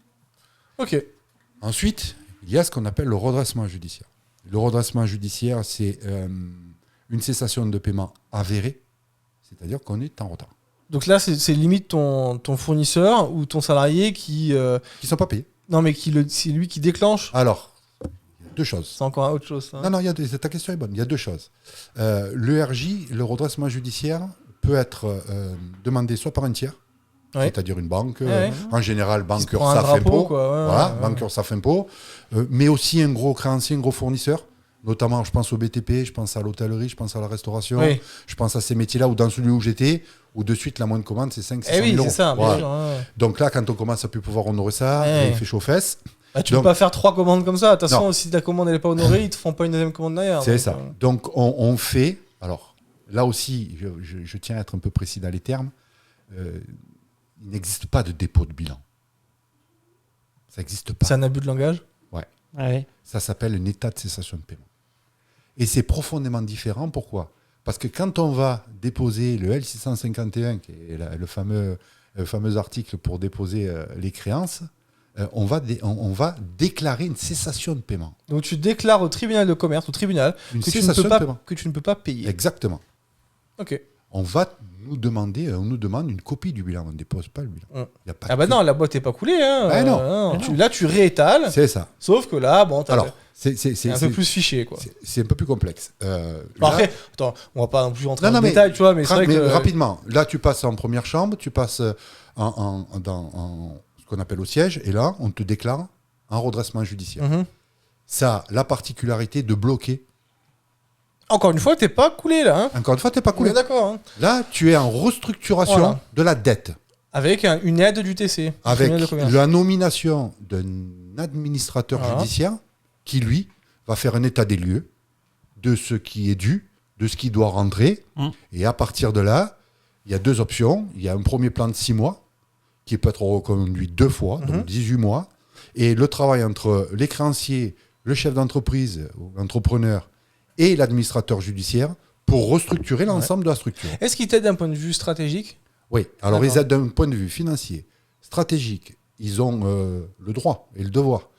Ok. Ensuite, il y a ce qu'on appelle le redressement judiciaire. Le redressement judiciaire, c'est une cessation de paiement avérée, c'est-à-dire qu'on est en retard. Donc là, c'est limite ton fournisseur ou ton salarié qui ne sont pas payés. Non, mais c'est lui qui déclenche. Alors, il y a deux choses. C'est encore autre chose. Ça. Non, ta question est bonne. Il y a deux choses. L'ERJ, le redressement judiciaire, peut être demandé soit par un tiers, c'est-à-dire une banque, en général, banque URSSAF Impôt, banque URSSAF Impôt, mais aussi un gros créancier, un gros fournisseur. Notamment, je pense au BTP, je pense à l'hôtellerie, je pense à la restauration, je pense à ces métiers-là, ou dans celui où j'étais, où de suite la moindre commande, c'est 500 000 euros. C'est ça, bien sûr, Donc là, quand on commence à plus pouvoir honorer ça, il fait chaud aux fesses. Tu ne peux pas faire 3 commandes comme ça. De toute façon, si ta commande n'est pas honorée, ils ne te font pas une deuxième commande derrière. C'est ça. Donc on fait. Alors là aussi, je tiens à être un peu précis dans les termes. Il n'existe pas de dépôt de bilan. Ça n'existe pas. C'est un abus de langage ? Ouais. Ça s'appelle un état de cessation de paiement. Et c'est profondément différent. Pourquoi ? Parce que quand on va déposer le L651, qui est le fameux article pour déposer les créances, on va déclarer une cessation de paiement. Donc tu déclares au tribunal de commerce, que tu ne peux pas payer. Exactement. Ok. On nous demande une copie du bilan, on ne dépose pas le bilan. Non, la boîte n'est pas coulée. Hein. Non. Là, tu réétales. C'est ça. Sauf que là, c'est un peu plus fiché, quoi. C'est un peu plus complexe. Après, on va pas non plus rentrer dans le détail, tu vois, mais c'est vrai que... Rapidement, là, tu passes en première chambre, tu passes dans ce qu'on appelle au siège, et là, on te déclare un redressement judiciaire. Ça a la particularité de bloquer. Encore une fois, t'es pas coulé, là. Hein. Encore une fois, t'es pas coulé. D'accord. Hein. Là, tu es en restructuration de la dette. Avec une aide du TC. Avec la nomination d'un administrateur judiciaire qui, lui, va faire un état des lieux de ce qui est dû, de ce qui doit rentrer. Et à partir de là, il y a 2 options. Il y a un premier plan de 6 mois qui peut être reconduit 2 fois, donc 18 mois. Et le travail entre les créanciers, le chef d'entreprise, l'entrepreneur et l'administrateur judiciaire pour restructurer l'ensemble de la structure. Est-ce qu'il t'aide d'un point de vue stratégique ? Oui. Alors, ils aident d'un point de vue financier, stratégiques, ils ont le droit et le devoir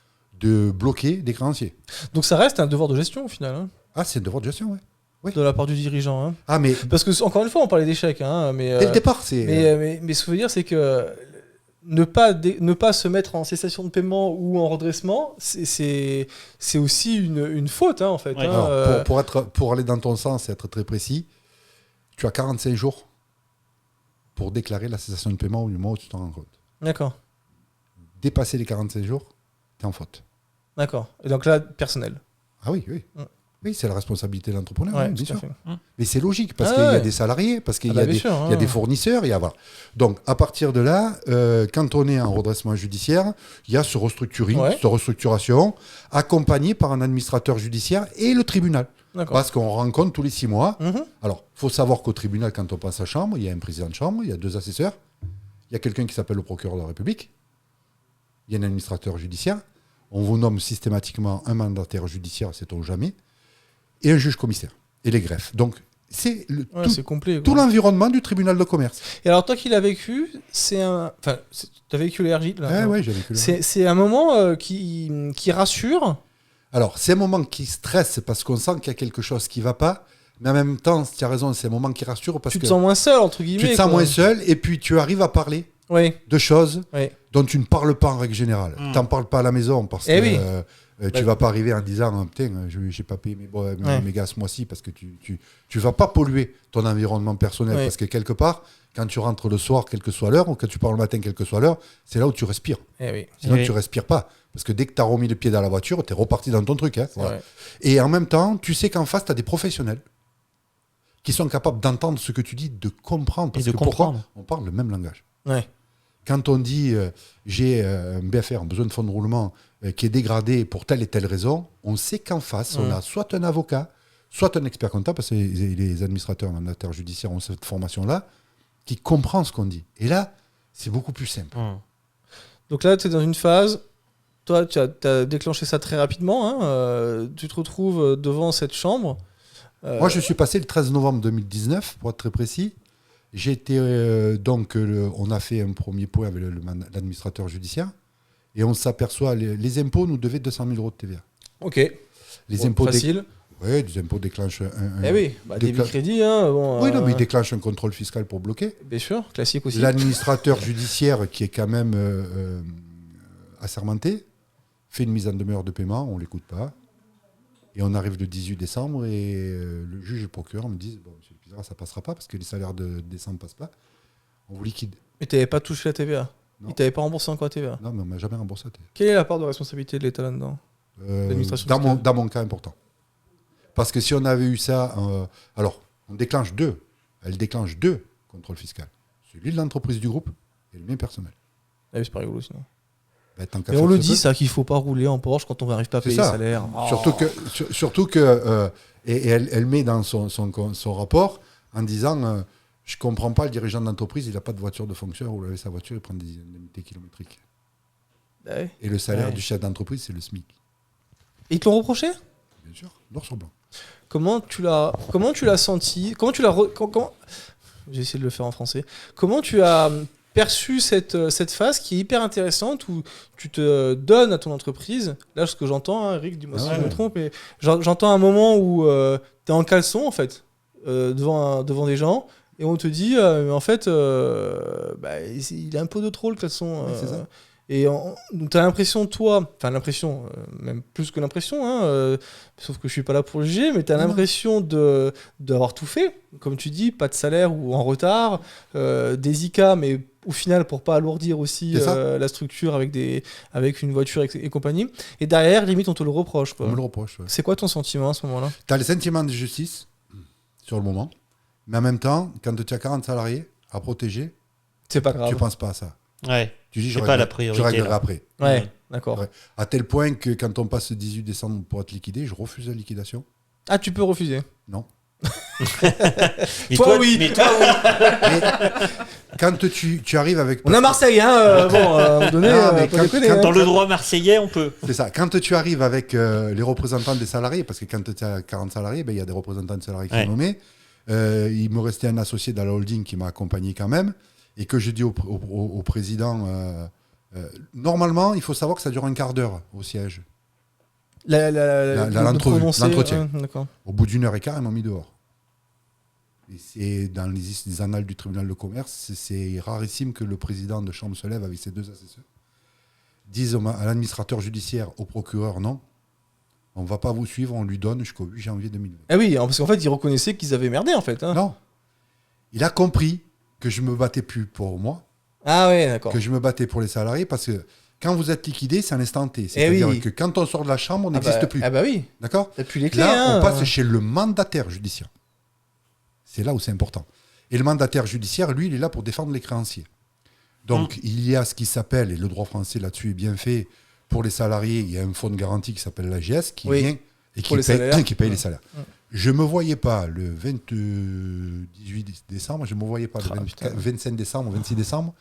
de bloquer des créanciers. Donc ça reste un devoir de gestion au final. Hein. Ah, c'est un devoir de gestion, oui. De la part du dirigeant. Hein. Ah, mais parce que encore une fois, on parlait d'échec. Hein, mais dès le départ, c'est. Mais ce que je veux dire, c'est que ne pas se mettre en cessation de paiement ou en redressement, c'est aussi une faute, hein, en fait. Ouais. Hein, Alors, pour aller dans ton sens et être très précis, tu as 45 jours pour déclarer la cessation de paiement au moment où tu t'en rends compte. D'accord. Dépasser les 45 jours, tu es en faute. D'accord. Et donc là, personnel. Ah oui. Oui, c'est la responsabilité de l'entrepreneur, Ouais, bien tout à sûr. fait. Mais c'est logique, parce qu'il y a des salariés, parce qu'il y a des fournisseurs. Voilà. Donc, à partir de là, quand on est en redressement judiciaire, il y a ce restructuring, cette restructuration, accompagné par un administrateur judiciaire et le tribunal. Parce qu'on rencontre tous les 6 mois. Alors, il faut savoir qu'au tribunal, quand on passe à chambre, il y a un président de chambre, il y a 2 assesseurs, il y a quelqu'un qui s'appelle le procureur de la République, il y a un administrateur judiciaire, on vous nomme systématiquement un mandataire judiciaire, sait-on jamais, et un juge commissaire, et les greffes. Donc, c'est complet, tout l'environnement du tribunal de commerce. Et alors, toi qui l'as vécu, tu as vécu les RJ là, Oui, j'ai vécu c'est un moment qui rassure. Alors, c'est un moment qui stresse parce qu'on sent qu'il y a quelque chose qui ne va pas, mais en même temps, tu as raison, c'est un moment qui rassure parce que... Tu te sens moins seul, entre guillemets. Tu te sens moins seul, et puis tu arrives à parler de choses dont tu ne parles pas en règle générale. Tu n'en parles pas à la maison parce que... tu vas pas arriver en disant putain, j'ai pas payé mes gaz ce mois-ci, parce que tu vas pas polluer ton environnement personnel, parce que quelque part, quand tu rentres le soir, quelle que soit l'heure, ou quand tu pars le matin, quelle que soit l'heure, c'est là où tu respires. Sinon tu respires pas, parce que dès que tu as remis le pied dans la voiture, tu es reparti dans ton truc. Voilà. Et en même temps, tu sais qu'en face, tu as des professionnels qui sont capables d'entendre ce que tu dis, de comprendre, parce que pourquoi on parle le même langage. Quand on dit j'ai un BFR, un besoin de fonds de roulement qui est dégradé pour telle et telle raison, on sait qu'en face, on a soit un avocat, soit un expert comptable, parce que les administrateurs, mandataires judiciaires ont cette formation-là, qui comprend ce qu'on dit. Et là, c'est beaucoup plus simple. Donc là, tu es dans une phase, toi, tu as déclenché ça très rapidement, hein, tu te retrouves devant cette chambre. Moi, je suis passé le 13 novembre 2019, pour être très précis. J'ai été, on a fait un premier point avec l'administrateur judiciaire, et on s'aperçoit, les impôts nous devaient 200 000 euros de TVA. Ok. Les impôts facile. Oui, des impôts déclenchent débit crédit. Hein, mais ils déclenchent un contrôle fiscal pour bloquer. Bien sûr, classique aussi. L'administrateur judiciaire, qui est quand même assermenté, fait une mise en demeure de paiement, on ne l'écoute pas. Et on arrive le 18 décembre et le juge et le procureur me disent monsieur Pizarra, ça ne passera pas parce que les salaires de décembre ne passent pas. On vous liquide. Mais tu n'avais pas touché la TVA? Non. Il ne t'avait pas remboursé encore la TVA? Non, mais on ne m'a jamais remboursé la TVA. Quelle est la part de responsabilité de l'État là-dedans? Dans mon cas, important. Parce que si on avait eu ça... alors, on déclenche deux. Elle déclenche 2 contrôles fiscaux. Celui de l'entreprise du groupe et le mien personnel. Ah oui, c'est pas rigolo sinon. Mais on le dit ça, qu'il ne faut pas rouler en Porsche quand on n'arrive pas à payer le salaire. Surtout que elle met dans son rapport en disant je ne comprends pas, le dirigeant d'entreprise, il n'a pas de voiture de fonction, ou avec sa voiture, il prend des indemnités kilométriques. Et le salaire du chef d'entreprise, c'est le SMIC. Et ils te l'ont reproché? Bien sûr, noir sur blanc. Comment tu l'as senti? Comment tu l'as... J'ai essayé de le faire en français. Comment tu as perçu cette phase qui est hyper intéressante où tu te donnes à ton entreprise? Là, ce que j'entends, Eric, dis-moi si je me trompe, mais j'entends un moment où tu es en caleçon, en fait, devant des gens, et on te dit, en fait, il a un peu de trop, le caleçon. C'est ça. Et tu as l'impression, toi, enfin l'impression, même plus que l'impression, sauf que je suis pas là pour le juger, mais tu as l'impression d'avoir tout fait, comme tu dis, pas de salaire ou en retard, des ICA, mais au final pour pas alourdir aussi la structure avec une voiture et compagnie. Et derrière, limite, on te le reproche. Quoi. On me le reproche, ouais. C'est quoi ton sentiment à ce moment-là? Tu as le sentiment de justice sur le moment, mais en même temps, quand tu as 40 salariés à protéger, c'est pas grave. Tu penses pas à ça. Ouais. Tu dis, c'est pas la priorité. Je réglerai après. Ouais, d'accord. Ouais. À tel point que quand on passe le 18 décembre pour être liquidé, je refuse la liquidation. Ah, tu peux refuser? Non. Mais toi, oui. Mais toi, oui. Mais quand tu arrives avec... On a Marseille, hein. Dans le droit marseillais, on peut. C'est ça. Quand tu arrives avec les représentants des salariés, parce que quand tu as 40 salariés, il y a des représentants de salariés qui sont nommés. Il me restait un associé dans la holding qui m'a accompagné quand même. et que je dis au président, normalement, il faut savoir que ça dure un quart d'heure au siège. L'entretien. Au bout d'1 heure et quart, ils m'ont mis dehors. Et c'est dans les annales du tribunal de commerce, c'est rarissime que le président de chambre se lève avec ses 2 assesseurs, disent à l'administrateur judiciaire, au procureur, non, on ne va pas vous suivre, on lui donne jusqu'au 8 janvier 2020. Ah oui, parce qu'en fait, ils reconnaissaient qu'ils avaient merdé, en fait. Hein. Non. Il a compris que je ne me battais plus pour moi. Ah ouais, d'accord. Que je me battais pour les salariés, parce que quand vous êtes liquidé, c'est un instant T. C'est-à-dire que quand on sort de la chambre, on n'existe plus. Ah bah oui. D'accord ? T'as plus les clés. Là, on passe chez le mandataire judiciaire. C'est là où c'est important. Et le mandataire judiciaire, lui, il est là pour défendre les créanciers. Donc, il y a ce qui s'appelle, et le droit français là-dessus est bien fait, pour les salariés, il y a un fonds de garantie qui s'appelle l'AGS, qui vient et qui paye les salaires. Je ne me voyais pas le 18 décembre, je ne me voyais pas le 25 décembre, 26 décembre,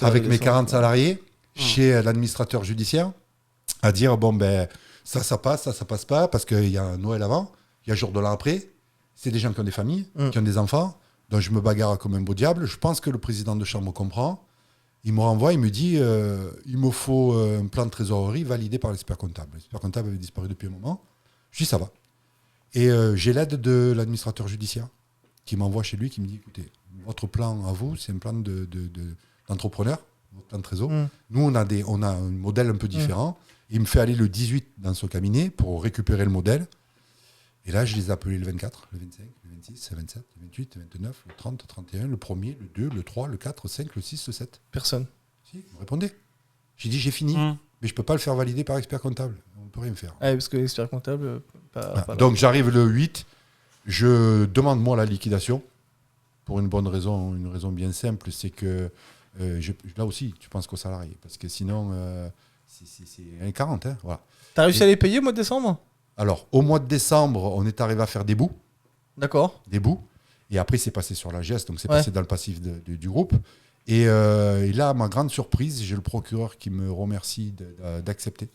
avec mes 40 salariés, chez l'administrateur judiciaire, à dire, bon, ben, ça passe, ça passe pas, parce qu'il y a Noël avant, il y a jour de l'an après. C'est des gens qui ont des familles, qui ont des enfants, donc je me bagarre comme un beau diable. Je pense que le président de chambre comprend. Il me renvoie, il me dit il me faut un plan de trésorerie validé par l'expert comptable. L'expert comptable avait disparu depuis un moment. Je dis ça va. Et j'ai l'aide de l'administrateur judiciaire qui m'envoie chez lui, qui me dit écoutez, votre plan à vous, c'est un plan d'entrepreneur, votre plan de trésor. Nous, on a un modèle un peu différent. Il me fait aller le 18 dans son cabinet pour récupérer le modèle. Et là, je les ai appelés le 24, le 25, le 26, le 27, le 28, le 29, le 30, le 31, le 1er, le 2, le 3, le 4, le 5, le 6, le 7. Personne. Si, vous me répondez. J'ai dit, j'ai fini, mais je ne peux pas le faire valider par expert comptable. On ne peut rien faire. Ah, parce que l'expert comptable, pas donc, j'arrive le 8, je demande, moi, la liquidation, pour une bonne raison, une raison bien simple, c'est que, là aussi, tu penses qu'aux salariés, parce que sinon, c'est un 40, hein, voilà. T'as réussi à les payer au mois de décembre ? Alors, au mois de décembre, on est arrivé à faire des bouts. D'accord. Des bouts. Et après, c'est passé sur la GES, donc c'est passé dans le passif du groupe. Et là, à ma grande surprise, j'ai le procureur qui me remercie d'accepter.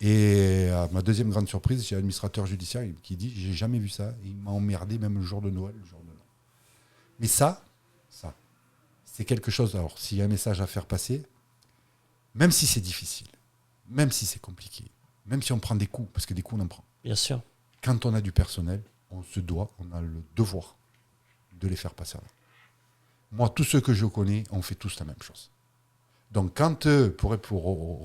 Et à ma deuxième grande surprise, j'ai l'administrateur judiciaire qui dit j'ai jamais vu ça. Et il m'a emmerdé même le jour de Noël, le jour de l'an. Mais ça, c'est quelque chose. Alors, s'il y a un message à faire passer, même si c'est difficile, même si c'est compliqué, même si on prend des coups, parce que des coups, on en prend. Bien sûr. Quand on a du personnel, on a le devoir de les faire passer à là. Moi, tous ceux que je connais, on fait tous la même chose. Donc, quand, pour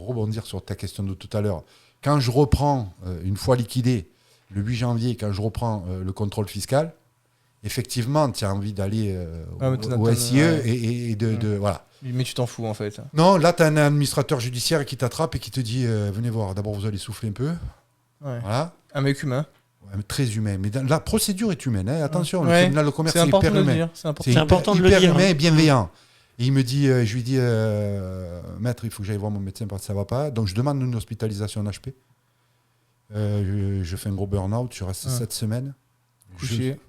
rebondir sur ta question de tout à l'heure, quand je reprends, une fois liquidé, le 8 janvier, quand je reprends le contrôle fiscal, effectivement, tu as envie d'aller au SIE et de voilà. Mais tu t'en fous, en fait. Non, là, tu as un administrateur judiciaire qui t'attrape et qui te dit venez voir, d'abord, vous allez souffler un peu. Ouais. Voilà. Un mec humain. Ouais, très humain. Mais la procédure est humaine. Hein. Attention, le tribunal de commerce est hyper humain. C'est important de le dire. dire. Hyper humain et bienveillant. Et il me dit, je lui dis, maître, il faut que j'aille voir mon médecin parce que ça ne va pas. Donc, je demande une hospitalisation en HP. Je fais un gros burn-out. Je reste 7 semaines. Couché.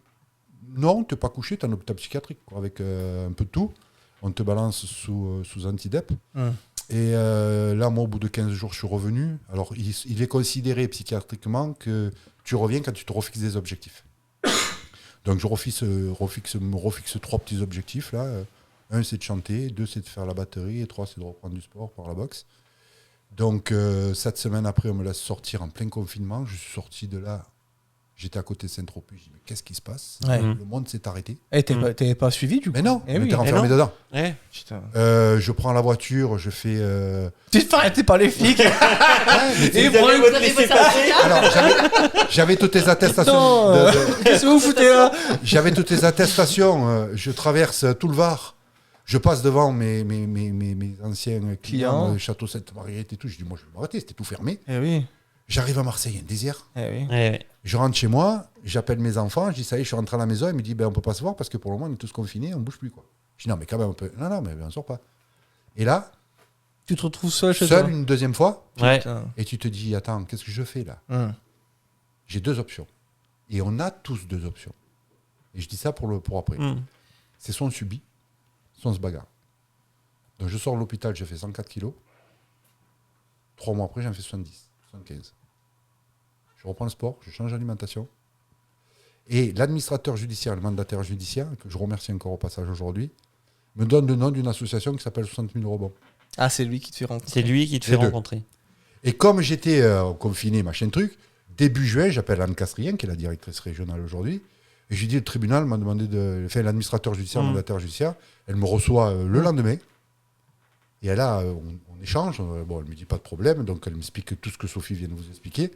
Non, tu n'es pas couché. Tu es en hôpital psychiatrique quoi, avec un peu de tout. On te balance sous antidep. Et là, moi, au bout de 15 jours, je suis revenu. Alors, il est considéré psychiatriquement que tu reviens quand tu te refixes des objectifs. Donc, je me refixe 3 petits objectifs. Là. 1, c'est de chanter. 2, c'est de faire la batterie. Et 3, c'est de reprendre du sport par la boxe. Donc, 7 semaines après, on me laisse sortir en plein confinement. Je suis sorti de là. J'étais à côté de Saint-Tropez. Je dis, mais qu'est-ce qui se passe ? Le monde s'est arrêté. Et t'avais pas suivi, du coup ? Mais non, on était renfermé dedans. Je prends la voiture, je fais... Tu te fais arrêter par les flics. Alors, j'avais toutes les attestations. Qu'est-ce que vous foutez là ? J'avais toutes les attestations. Je traverse tout le Var. Je passe devant mes anciens clients, Château Sainte-Marguerite et tout. Je dis, moi, je vais m'arrêter, c'était tout fermé. Eh oui. J'arrive à Marseille, un désert. Oui. Je rentre chez moi, j'appelle mes enfants, je dis ça y est, je suis rentré à la maison. Il me dit on peut pas se voir parce que pour le moment on est tous confinés, on bouge plus quoi. Je dis non mais quand même on peut. Non mais on sort pas. Et là, tu te retrouves seul chez toi. Seul une deuxième fois. Ouais. Et tu te dis attends, qu'est-ce que je fais là ? J'ai 2 options. Et on a tous 2 options. Et je dis ça pour après. C'est soit on subit, soit on se bagarre. Donc je sors de l'hôpital, j'ai fait 104 kilos. 3 mois après, j'en fais 70, 75. Je reprends le sport, je change d'alimentation. Et l'administrateur judiciaire, le mandataire judiciaire, que je remercie encore au passage aujourd'hui, me donne le nom d'une association qui s'appelle 60 000 rebonds. Ah, c'est lui qui te fait rencontrer. C'est lui qui te fait rencontrer. Et comme j'étais confiné, machin truc, début juin, j'appelle Anne Castrien, qui est la directrice régionale aujourd'hui, et je lui dis, le tribunal m'a demandé l'administrateur judiciaire, mandataire judiciaire, elle me reçoit le lendemain, et là, on échange, bon, elle me dit pas de problème, donc elle m'explique tout ce que Sophie vient de vous expliquer,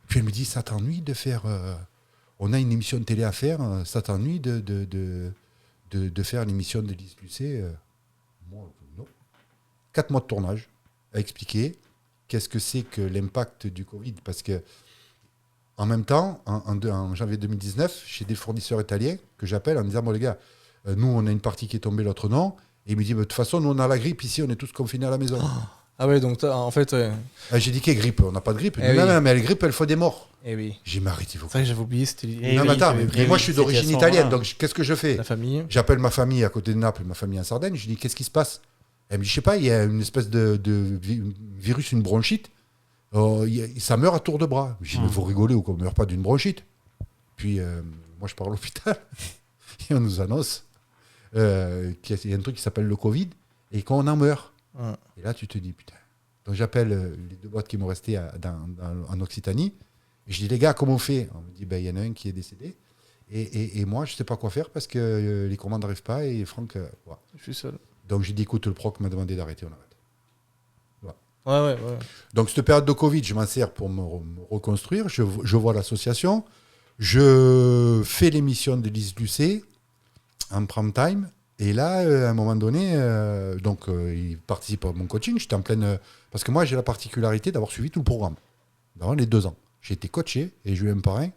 puis elle me dit, ça t'ennuie de faire, on a une émission de télé à faire, ça t'ennuie de faire l'émission d'Élise Lucet Moi, non. 4 mois de tournage, à expliquer qu'est-ce que c'est que l'impact du Covid, parce que en même temps, en janvier 2019, j'ai des fournisseurs italiens que j'appelle en disant, bon les gars, nous on a une partie qui est tombée, l'autre non, et il me dit, de toute façon, nous on a la grippe ici, on est tous confinés à la maison. Ah ouais, donc en fait... Ouais. J'ai dit, qu'est-ce grippe? On n'a pas de grippe. Non, mais la grippe, elle fait des morts. Eh oui. J'ai m'arrête, il faut. C'est vrai que j'avais oublié, c'était... Non, mais attends, mais moi je suis d'origine italienne, donc qu'est-ce que je fais? La famille. J'appelle ma famille à côté de Naples, ma famille en Sardaigne, je dis, qu'est-ce qui se passe? Elle me dit, je sais pas, il y a une espèce de virus, une bronchite. Ça meurt à tour de bras. Je dis, mais vous rigolez ou qu'on ne meurt pas d'une bronchite? Puis, moi, je pars à l'hôpital et on nous annonce qu'il y a un truc qui s'appelle le Covid et qu'on en meurt. Et là, tu te dis, putain. Donc, j'appelle les 2 boîtes qui m'ont resté en Occitanie. Et je dis, les gars, comment on fait? On me dit, il y en a un qui est décédé. Et moi, je ne sais pas quoi faire parce que les commandes n'arrivent pas. Et Franck, voilà. Je suis seul. Donc, j'ai dit, écoute, le proc m'a demandé d'arrêter, on arrête. Ouais. Donc, cette période de Covid, je m'en sers pour me reconstruire. Je vois l'association. Je fais l'émission d'Élise Lucet en prime time. Et là, à un moment donné, il participe à mon coaching. J'étais en pleine... Parce que moi, j'ai la particularité d'avoir suivi tout le programme. Dans les 2 ans. J'ai été coaché et j'ai eu un parrain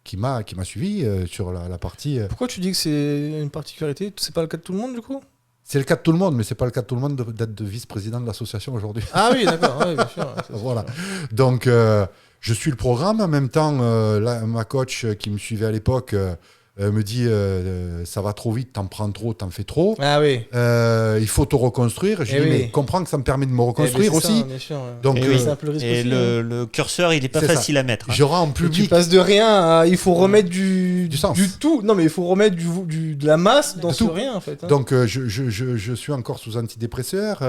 qui m'a suivi sur la partie... Pourquoi tu dis que c'est une particularité? C'est pas le cas de tout le monde, du coup? C'est le cas de tout le monde, mais c'est pas le cas de tout le monde d'être vice-président de l'association aujourd'hui. Ah oui, d'accord, ouais, bien sûr. Voilà. Donc, je suis le programme. En même temps, ma coach qui me suivait à l'époque me dit ça va trop vite, t'en prends trop, t'en fais trop. Ah oui. Il faut te reconstruire. Je dis, mais comprends que ça me permet de me reconstruire aussi. Ça, bien sûr, ouais. Donc, c'est un peu le risque aussi, le curseur, il n'est pas facile à mettre. Je rends en public. Tu passes de rien à... Il faut remettre du sens. Du tout. Non, mais il faut remettre de la masse dans ce rien, en fait. Donc, je suis encore sous antidépresseurs.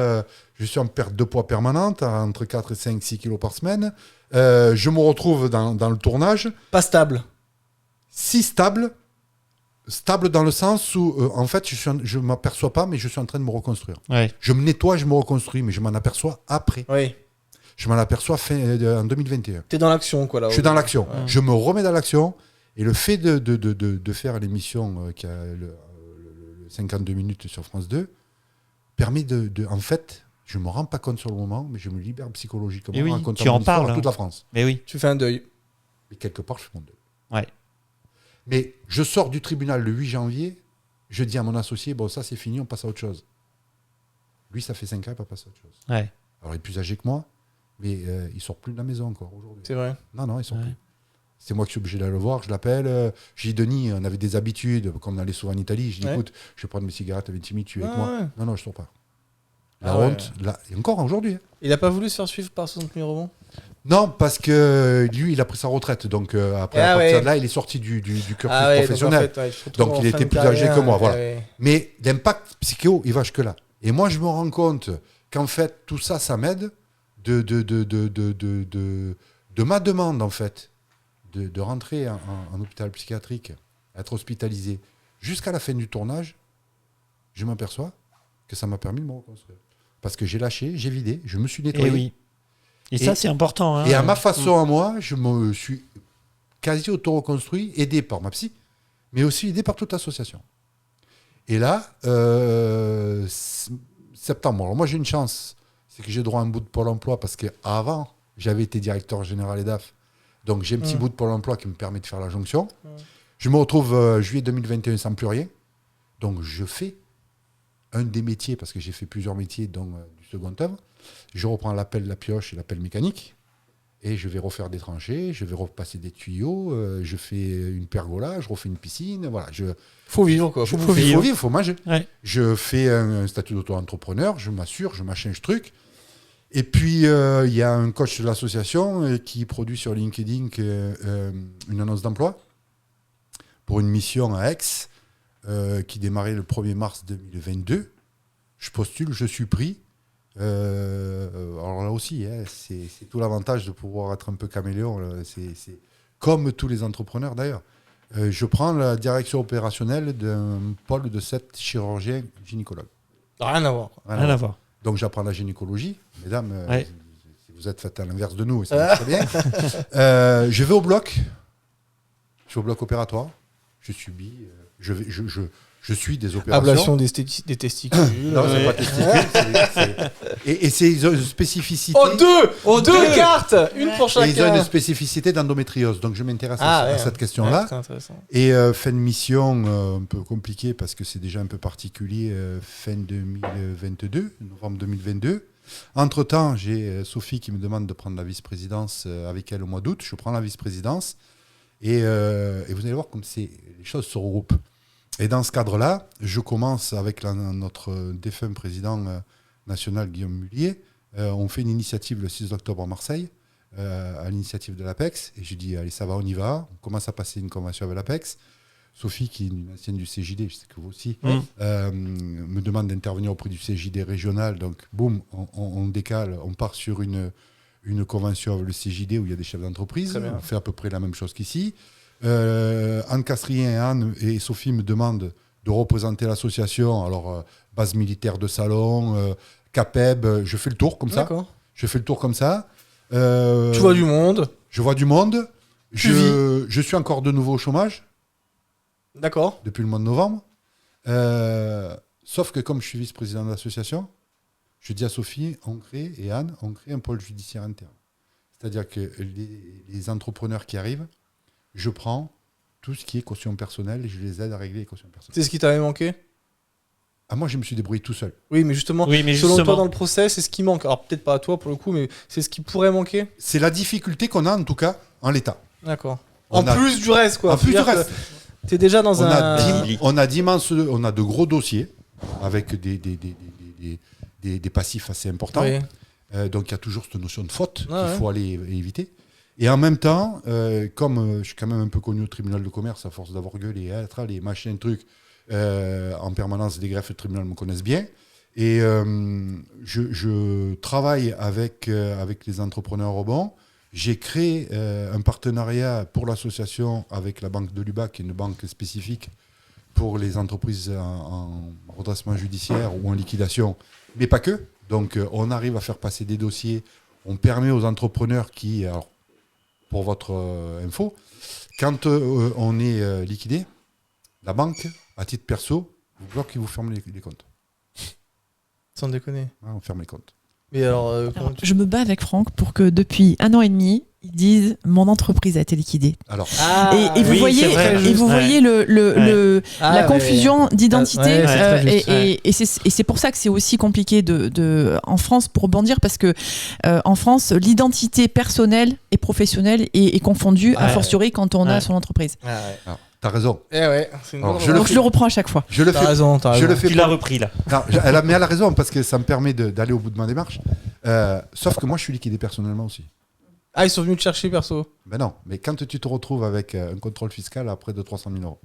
Je suis en perte de poids permanente, entre 4 et 5, 6 kilos par semaine. Je me retrouve dans le tournage. Pas stable. Si stable. Stable dans le sens où, en fait, je ne m'aperçois pas, mais je suis en train de me reconstruire. Ouais. Je me nettoie, je me reconstruis, mais je m'en aperçois après. Oui. Je m'en aperçois en 2021. T'es dans l'action, quoi, là. Je suis dans l'action. Ouais. Je me remets dans l'action. Et le fait de faire l'émission qui a le 52 minutes sur France 2 permet en fait, je ne me rends pas compte sur le moment, mais je me libère psychologiquement oui, en racontant tu en mon histoire parles, à toute la France. Mais oui. Tu fais un deuil. Et quelque part, je fais mon deuil. Ouais. Mais je sors du tribunal le 8 janvier, je dis à mon associé, bon, ça c'est fini, on passe à autre chose. Lui, ça fait 5 ans, il va passer à autre chose. Ouais. Alors, il est plus âgé que moi, mais il ne sort plus de la maison encore aujourd'hui. C'est vrai. Non, il ne sort plus. C'est moi qui suis obligé d'aller le voir, je l'appelle. Je dis, Denis, on avait des habitudes, comme on allait souvent en Italie. Je dis, écoute, je vais prendre mes cigarettes, 20 minutes, tu es avec moi. Ouais. Non, je ne sors pas. La honte, et encore aujourd'hui. Il n'a pas voulu se faire suivre par 60 000 rebonds? Non, parce que lui, il a pris sa retraite. Donc, après, à partir de là, il est sorti du cursus professionnel. Donc, il était plus âgé que moi. Voilà. Mais l'impact psycho, il va jusque là. Et moi, je me rends compte qu'en fait, tout ça, ça m'aide de ma demande, en fait, de rentrer en hôpital psychiatrique, être hospitalisé. Jusqu'à la fin du tournage, je m'aperçois que ça m'a permis de me reconstruire. Parce que j'ai lâché, j'ai vidé, je me suis nettoyé. Et oui. Et ça, c'est important. Hein. Et à ma façon à moi, je me suis quasi auto-reconstruit, aidé par ma psy, mais aussi aidé par toute l'association. Et là, septembre. Alors moi, j'ai une chance, c'est que j'ai droit à un bout de Pôle emploi, parce qu'avant, j'avais été directeur général EDAF. Donc j'ai un petit bout de Pôle emploi qui me permet de faire la jonction. Je me retrouve juillet 2021 sans plus rien. Donc je fais un des métiers, parce que j'ai fait plusieurs métiers, dont du second œuvre. Je reprends l'appel de la pioche et l'appel mécanique, et je vais refaire des tranchées, je vais repasser des tuyaux, je fais une pergola, je refais une piscine, voilà. Faut vivre, quoi. Faut vivre, faut manger. Ouais. Je fais un statut d'auto-entrepreneur, je m'assure, je machin, je truc. Et puis, il y a un coach de l'association qui produit sur LinkedIn une annonce d'emploi pour une mission à Aix qui démarrait le 1er mars 2022. je postule, je suis pris. Alors là aussi, c'est tout l'avantage de pouvoir être un peu caméléon. C'est comme tous les entrepreneurs d'ailleurs. Je prends la direction opérationnelle d'un pôle de 7 chirurgiens gynécologues. Rien à voir. Rien à voir. Donc j'apprends la gynécologie. Mesdames, si vous êtes faites à l'inverse de nous, ça marche très bien. Je vais au bloc. Je vais au bloc opératoire. Je subis. Je suis des opérations. Ablation des testicules. Non, c'est pas testicules. Et c'est une spécificité. Deux cartes, une pour chacun. Et ils ont une spécificité d'endométriose. Donc je m'intéresse à cette question-là. C'est intéressant. Et fin de mission un peu compliquée parce que c'est déjà un peu particulier. Fin 2022, novembre 2022. Entre-temps, j'ai Sophie qui me demande de prendre la vice-présidence avec elle au mois d'août. Je prends la vice-présidence. Et vous allez voir comme les choses se regroupent. Et dans ce cadre-là, je commence avec notre défunt président national, Guillaume Mullier. On fait une initiative le 6 octobre à Marseille, à l'initiative de l'APEX. Et je dis, allez, ça va, on y va. On commence à passer une convention avec l'APEX. Sophie, qui est une ancienne du CJD, je sais que vous aussi, me demande d'intervenir auprès du CJD régional. Donc, boum, on décale, on part sur une convention avec le CJD où il y a des chefs d'entreprise. On fait à peu près la même chose qu'ici. Anne Castrien et Sophie me demandent de représenter l'association. Alors, base militaire de Salon, CAPEB, je fais le tour comme ça. Je fais le tour comme ça. Tu vois du monde. Je vois du monde. Je suis encore de nouveau au chômage. D'accord. Depuis le mois de novembre. Sauf que comme je suis vice-président de l'association, je dis à Sophie et Anne, on crée un pôle judiciaire interne. C'est-à-dire que les entrepreneurs qui arrivent, je prends tout ce qui est caution personnelle et je les aide à régler les cautions personnelles. C'est ce qui t'avait manqué ? Moi, je me suis débrouillé tout seul. Oui, mais justement, selon toi dans le process, c'est ce qui manque. Alors, peut-être pas à toi pour le coup, mais c'est ce qui pourrait manquer ? C'est la difficulté qu'on a, en tout cas, en l'état. D'accord. Plus du reste, quoi. En plus du reste. Tu es déjà dans on a de gros dossiers avec des passifs assez importants. Oui. Donc, il y a toujours cette notion de faute qu'il faut aller éviter. Et en même temps, comme je suis quand même un peu connu au tribunal de commerce, à force d'avoir gueulé, les machins, trucs, en permanence, les greffes de tribunal me connaissent bien. Et je travaille avec les entrepreneurs au banc. J'ai créé un partenariat pour l'association avec la banque de Lubac, qui est une banque spécifique pour les entreprises en redressement judiciaire ou en liquidation, mais pas que. Donc, on arrive à faire passer des dossiers. On permet aux entrepreneurs qui... Alors, pour votre info, quand on est liquidé, la banque, à titre perso, vous bloque et vous ferme les comptes. Sans déconner. On ferme les comptes. Mais alors, je me bats avec Franck pour que depuis 1 an et demi, ils disent mon entreprise a été liquidée. Alors, et vous voyez, la confusion d'identité. Et c'est pour ça que c'est aussi compliqué en France pour rebondir, parce que en France, l'identité personnelle et professionnelle est confondue, a fortiori quand on a son entreprise. Alors, t'as raison. Donc je le reprends à chaque fois. Je le fais. Je le fais. Tu l'as repris là. Non, mais elle a raison, parce que ça me permet d'aller au bout de ma démarche. Sauf que moi, je suis liquidé personnellement aussi. Ah, ils sont venus te chercher perso ? Ben non, mais quand tu te retrouves avec un contrôle fiscal à près de 300 000 €,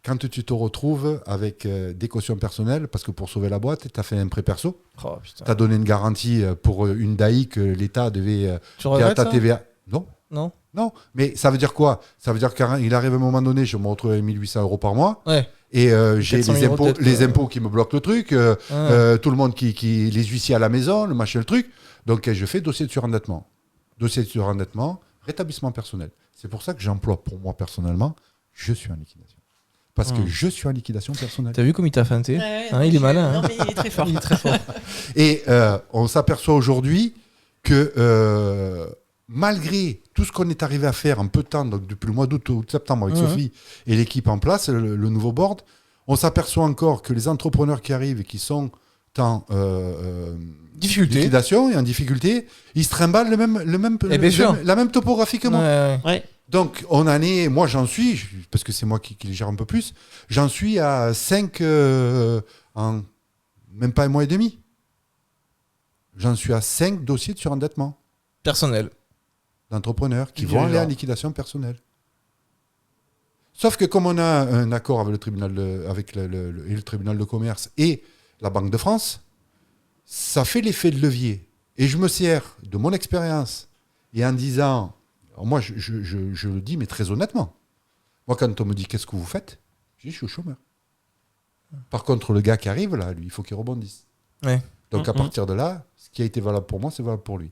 quand tu te retrouves avec des cautions personnelles, parce que pour sauver la boîte, tu as fait un prêt perso, tu as donné une garantie pour une DAI que l'État devait... Tu regrettes ça ? TVA. Non, mais ça veut dire quoi ? Ça veut dire qu'il arrive un moment donné, je me retrouve avec 1 800 € par mois, et j'ai les impôts qui me bloquent le truc, tout le monde qui les huissiers à la maison, le machin, le truc. Donc je fais dossier de surendettement. Dossier de surendettement, rétablissement personnel. C'est pour ça que j'emploie pour moi personnellement, je suis en liquidation. Parce que je suis en liquidation personnelle. T'as vu comme il t'a feinté ? Il est malin. Non, mais il est très fort. Il est très fort. Et on s'aperçoit aujourd'hui que malgré tout ce qu'on est arrivé à faire en peu de temps, donc depuis le mois d'août ou de septembre avec Sophie et l'équipe en place, le nouveau board, on s'aperçoit encore que les entrepreneurs qui arrivent et qui sont en liquidation et en difficulté, ils se trimballent la même topographie que moi. Donc, moi j'en suis, parce que c'est moi qui les gère un peu plus, j'en suis à 5 en même pas un mois et demi. J'en suis à 5 dossiers de surendettement. Personnel. D'entrepreneurs qui vont aller en liquidation personnelle. Sauf que comme on a un accord avec le tribunal de commerce et la Banque de France, ça fait l'effet de levier. Et je me sers de mon expérience et en disant, moi je le dis, mais très honnêtement, moi quand on me dit qu'est-ce que vous faites, je dis je suis au chômeur. Par contre, le gars qui arrive là, lui, il faut qu'il rebondisse. Ouais. Donc à partir de là, ce qui a été valable pour moi, c'est valable pour lui.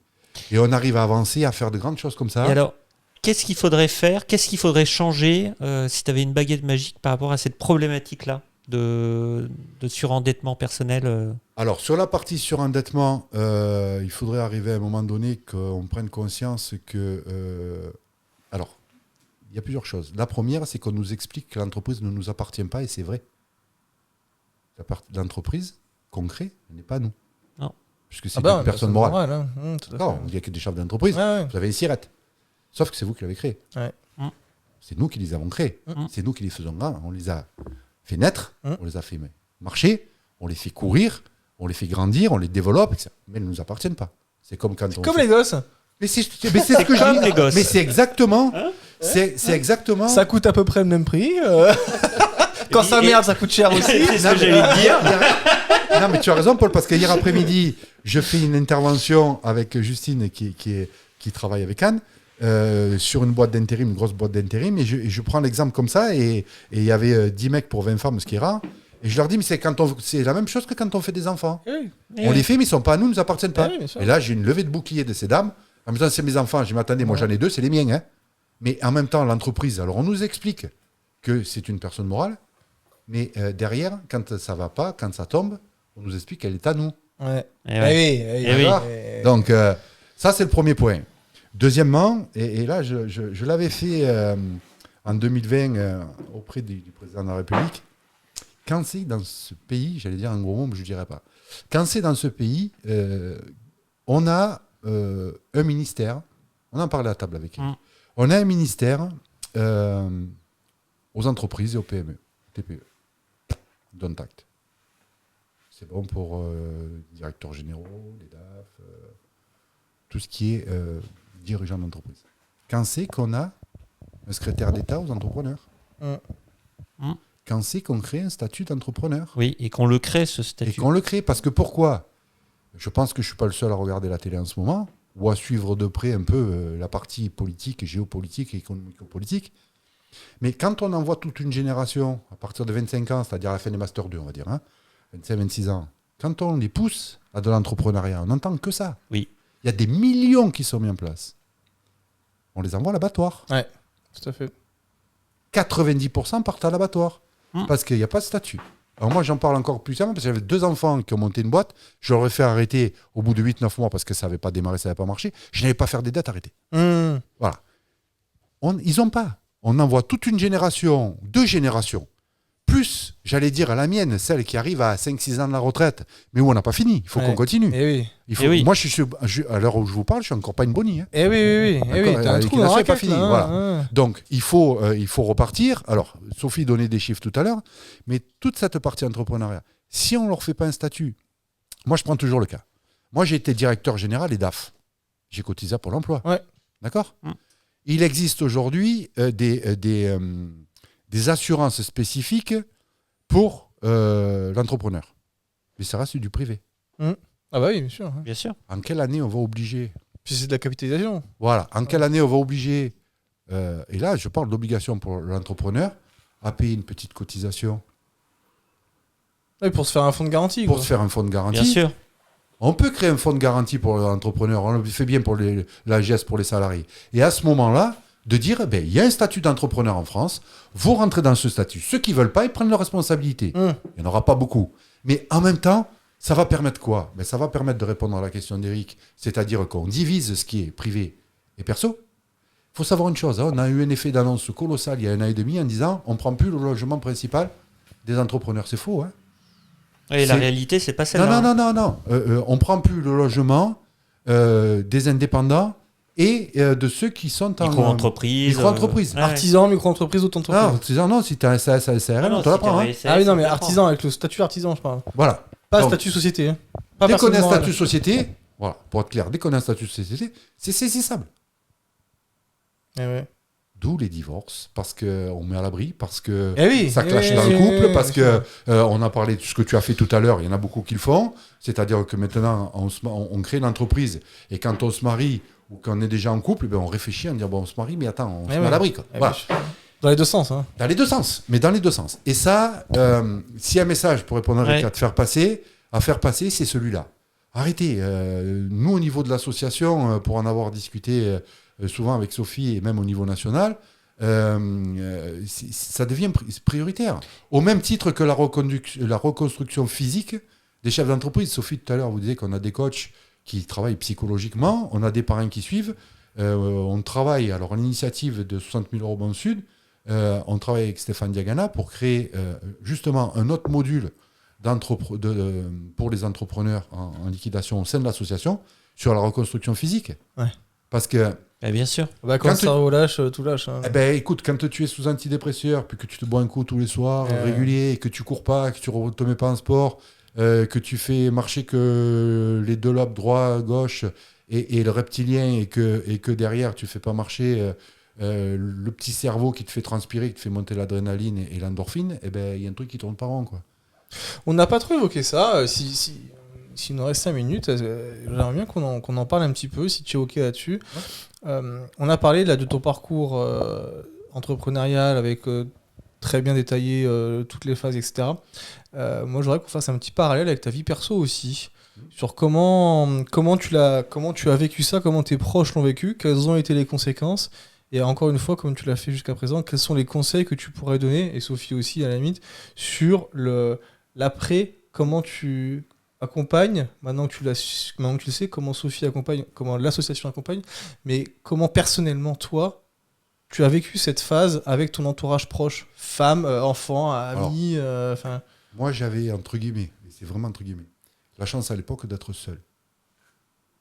Et on arrive à avancer, à faire de grandes choses comme ça. Et alors, qu'est-ce qu'il faudrait faire, qu'est-ce qu'il faudrait changer si tu avais une baguette magique par rapport à cette problématique-là de surendettement personnel Alors, sur la partie surendettement, il faudrait arriver à un moment donné qu'on prenne conscience que... alors, il y a plusieurs choses. La première, c'est qu'on nous explique que l'entreprise ne nous appartient pas, et c'est vrai. L'entreprise qu'on crée, elle n'est pas à nous. Non. Puisque c'est une personne morale. Hein. Non, il n'y a que des chefs d'entreprise. Ouais. Vous avez les sirettes. Sauf que c'est vous qui l'avez créé. Ouais. C'est nous qui les avons créés. C'est nous qui les faisons grands. On les a fait naître, on les a fait marcher, on les fait courir, on les fait grandir, on les développe, etc. Mais ils ne nous appartiennent pas. C'est comme quand Comme les gosses. Mais c'est ce que je dis. les gosses. Mais c'est exactement... c'est exactement... Ça coûte à peu près le même prix. Quand ça merde, ça coûte cher aussi. C'est ce que j'allais te dire. Non, mais tu as raison, Paul, parce que hier après-midi, je fais une intervention avec Justine qui travaille avec Anne sur une boîte d'intérim, une grosse boîte d'intérim, et je prends l'exemple comme ça, et il y avait 10 mecs pour 20 femmes, ce qui est rare. Et je leur dis, mais c'est la même chose que quand on fait des enfants. On les fait, mais ils ne sont pas à nous, ils ne nous appartiennent pas. Et là, j'ai une levée de bouclier de ces dames. En même temps, c'est mes enfants. Je dis, mais attendez, moi j'en ai 2, c'est les miens. Hein. Mais en même temps, l'entreprise, alors on nous explique que c'est une personne morale, mais derrière, quand ça ne va pas, quand ça tombe, on nous explique qu'elle est à nous. Ouais. Oui. Donc, ça, c'est le premier point. Deuxièmement, et là, je l'avais fait en 2020 auprès du président de la République. Quand c'est dans ce pays, j'allais dire un gros mot, mais je ne dirais pas. Quand c'est dans ce pays, on a un ministère, on en parlait à table avec lui. On a un ministère aux entreprises et aux PME, TPE. Don't act. C'est bon pour les directeurs généraux, les DAF, tout ce qui est dirigeant d'entreprise. Quand c'est qu'on a un secrétaire d'État aux entrepreneurs Quand c'est qu'on crée un statut d'entrepreneur. Oui, et qu'on le crée, ce statut. Et qu'on le crée, parce que pourquoi ? Je pense que je ne suis pas le seul à regarder la télé en ce moment, ou à suivre de près un peu la partie politique, géopolitique et économico-politique. Mais quand on envoie toute une génération, à partir de 25 ans, c'est-à-dire à la fin des Master 2, on va dire, 25-26 ans, quand on les pousse à de l'entrepreneuriat, on n'entend que ça. Oui. Il y a des millions qui sont mis en place. On les envoie à l'abattoir. Ouais, tout à fait. 90% partent à l'abattoir. Parce qu'il n'y a pas de statut. Alors moi, j'en parle encore plus simplement, parce que j'avais 2 enfants qui ont monté une boîte. Je leur ai fait arrêter au bout de 8-9 mois parce que ça n'avait pas démarré, ça n'avait pas marché. Je n'allais pas faire des dettes, arrêtez. Voilà. Ils n'ont pas. On envoie toute une génération, 2 générations, plus, j'allais dire, à la mienne, celle qui arrive à 5-6 ans de la retraite, mais où on n'a pas fini. Il faut qu'on continue. Moi, à l'heure où je vous parle, je ne suis encore pas une bonnie. Hein. Oui. T'as un trou dans la raquette, pas fini. Voilà. Donc, il faut repartir. Alors, Sophie donnait des chiffres tout à l'heure, mais toute cette partie entrepreneuriat, si on ne leur fait pas un statut, moi, je prends toujours le cas. Moi, j'ai été directeur général et DAF. J'ai cotisé à Pôle emploi. Ouais. D'accord ? Il existe aujourd'hui des assurances spécifiques pour l'entrepreneur. Mais ça reste du privé. Ah bah oui, bien sûr. Bien sûr. En quelle année on va obliger ? Puis c'est de la capitalisation. Voilà. En quelle année on va obliger et là, je parle d'obligation pour l'entrepreneur à payer une petite cotisation. Oui, pour se faire un fonds de garantie. Pour se faire un fonds de garantie. Bien sûr. On peut créer un fonds de garantie pour l'entrepreneur. On le fait bien pour l'AGS, pour les salariés. Et à ce moment-là, de dire, il y a un statut d'entrepreneur en France, vous rentrez dans ce statut. Ceux qui ne veulent pas, ils prennent leurs responsabilités. Il n'y en aura pas beaucoup. Mais en même temps, ça va permettre quoi ? Ça va permettre de répondre à la question d'Éric, c'est-à-dire qu'on divise ce qui est privé et perso. Il faut savoir une chose, on a eu un effet d'annonce colossal il y a 1 an et demi en disant, on ne prend plus le logement principal des entrepreneurs. C'est faux, hein ? Et la réalité, c'est pas celle-là. Non. On ne prend plus le logement des indépendants et de ceux qui sont en micro-entreprise. Artisan, micro-entreprise, auto-entreprise. Non, artisan, non, si tu as un SARL, on te l'apprend. Ah oui, non, mais artisan, avec le statut artisan, je parle. Voilà. Pas donc, statut société. Hein. Pas dès qu'on a un statut société, voilà, pour être clair, dès qu'on a un statut société, c'est saisissable. Ouais. D'où les divorces, parce qu'on met à l'abri, parce que oui, ça clash dans le couple, parce que on a parlé de ce que tu as fait tout à l'heure, il y en a beaucoup qui le font, c'est-à-dire que maintenant on crée une entreprise, et quand on se marie ou qu'on est déjà en couple, on réfléchit à dire on se marie, mais attends, on se met à l'abri. Quoi. Voilà. Dans les deux sens. Hein. Dans les deux sens, mais dans les deux sens. Et ça, s'il y a un message pour répondre à Rika, à faire passer, c'est celui-là. Arrêtez. Nous, au niveau de l'association, pour en avoir discuté souvent avec Sophie et même au niveau national, ça devient prioritaire. Au même titre que la reconstruction physique des chefs d'entreprise. Sophie, tout à l'heure, vous disiez qu'on a des coachs qui travaillent psychologiquement, on a des parents qui suivent, on travaille, alors à l'initiative de 60 000 € Bon Sud, on travaille avec Stéphane Diagana pour créer justement un autre module pour les entrepreneurs en liquidation au sein de l'association sur la reconstruction physique. Ouais. Parce que... bien sûr. Quand le cerveau lâche, tout lâche. Hein. Écoute, quand tu es sous antidépresseur, puis que tu te bois un coup tous les soirs, régulier, et que tu cours pas, que tu ne te mets pas en sport, que tu fais marcher que les deux lobes droit, gauche et le reptilien, et que derrière tu fais pas marcher le petit cerveau qui te fait transpirer, qui te fait monter l'adrénaline et l'endorphine, il y a un truc qui tourne pas rond, quoi. On n'a pas trop évoqué ça. S'il nous reste 5 minutes, j'aimerais bien qu'on en parle un petit peu, si tu es OK là-dessus. Ouais. On a parlé là, de ton parcours entrepreneurial avec très bien détaillé toutes les phases, etc. Moi, j'aimerais qu'on fasse un petit parallèle avec ta vie perso aussi, sur comment tu as vécu ça, comment tes proches l'ont vécu, quelles ont été les conséquences. Et encore une fois, comme tu l'as fait jusqu'à présent, quels sont les conseils que tu pourrais donner, et Sophie aussi à la limite, sur l'après, comment tu accompagnes, maintenant que tu le sais, comment Sophie accompagne, comment l'association accompagne, mais comment personnellement, toi, tu as vécu cette phase avec ton entourage proche, femme, enfant, amis. Moi, j'avais, entre guillemets, et c'est vraiment entre guillemets, la chance à l'époque d'être seul.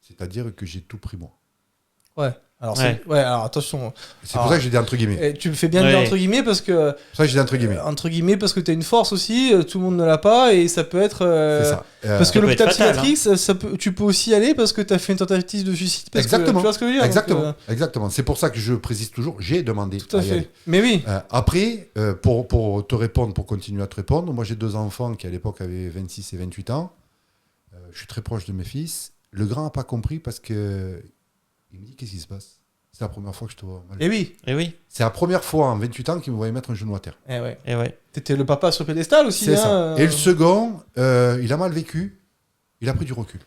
C'est-à-dire que j'ai tout pris moi. Ouais. Alors attention. C'est pour ça que j'ai dit entre guillemets. Tu me fais bien dire entre guillemets parce que. C'est pour ça que j'ai dit entre guillemets. Entre guillemets parce que tu as une force aussi, tout le monde ne l'a pas et ça peut être. C'est ça. Parce que l'hôpital psychiatrique, tu peux aussi aller parce que tu as fait une tentative de suicide. Exactement. Tu vois ce que je veux dire. Exactement. C'est pour ça que je précise toujours, j'ai demandé. Tout à fait. Aller. Mais oui. Après, pour te répondre, pour continuer à te répondre, moi j'ai 2 enfants qui à l'époque avaient 26 et 28 ans. Je suis très proche de mes fils. Le grand n'a pas compris parce que. Il me dit, qu'est-ce qui se passe ? C'est la première fois que je te vois mal. Et oui. C'est la première fois en 28 ans qu'il me voyait mettre un genou à terre. Et ouais. T'étais le papa sur le pédestal aussi. C'est ça. Et le second, il a mal vécu. Il a pris du recul.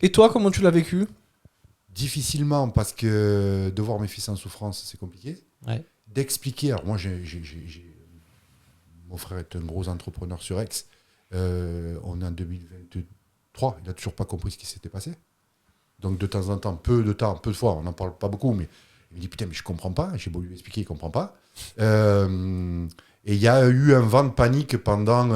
Et toi, comment tu l'as vécu ? Difficilement, parce que de voir mes fils en souffrance, c'est compliqué. Ouais. D'expliquer. Alors moi, mon frère est un gros entrepreneur sur Aix. On est en 2023. Il n'a toujours pas compris ce qui s'était passé. Donc de temps en temps, peu de fois, on n'en parle pas beaucoup, mais il me dit putain, mais je comprends pas. J'ai beau lui expliquer, il comprend pas. Et il y a eu un vent de panique pendant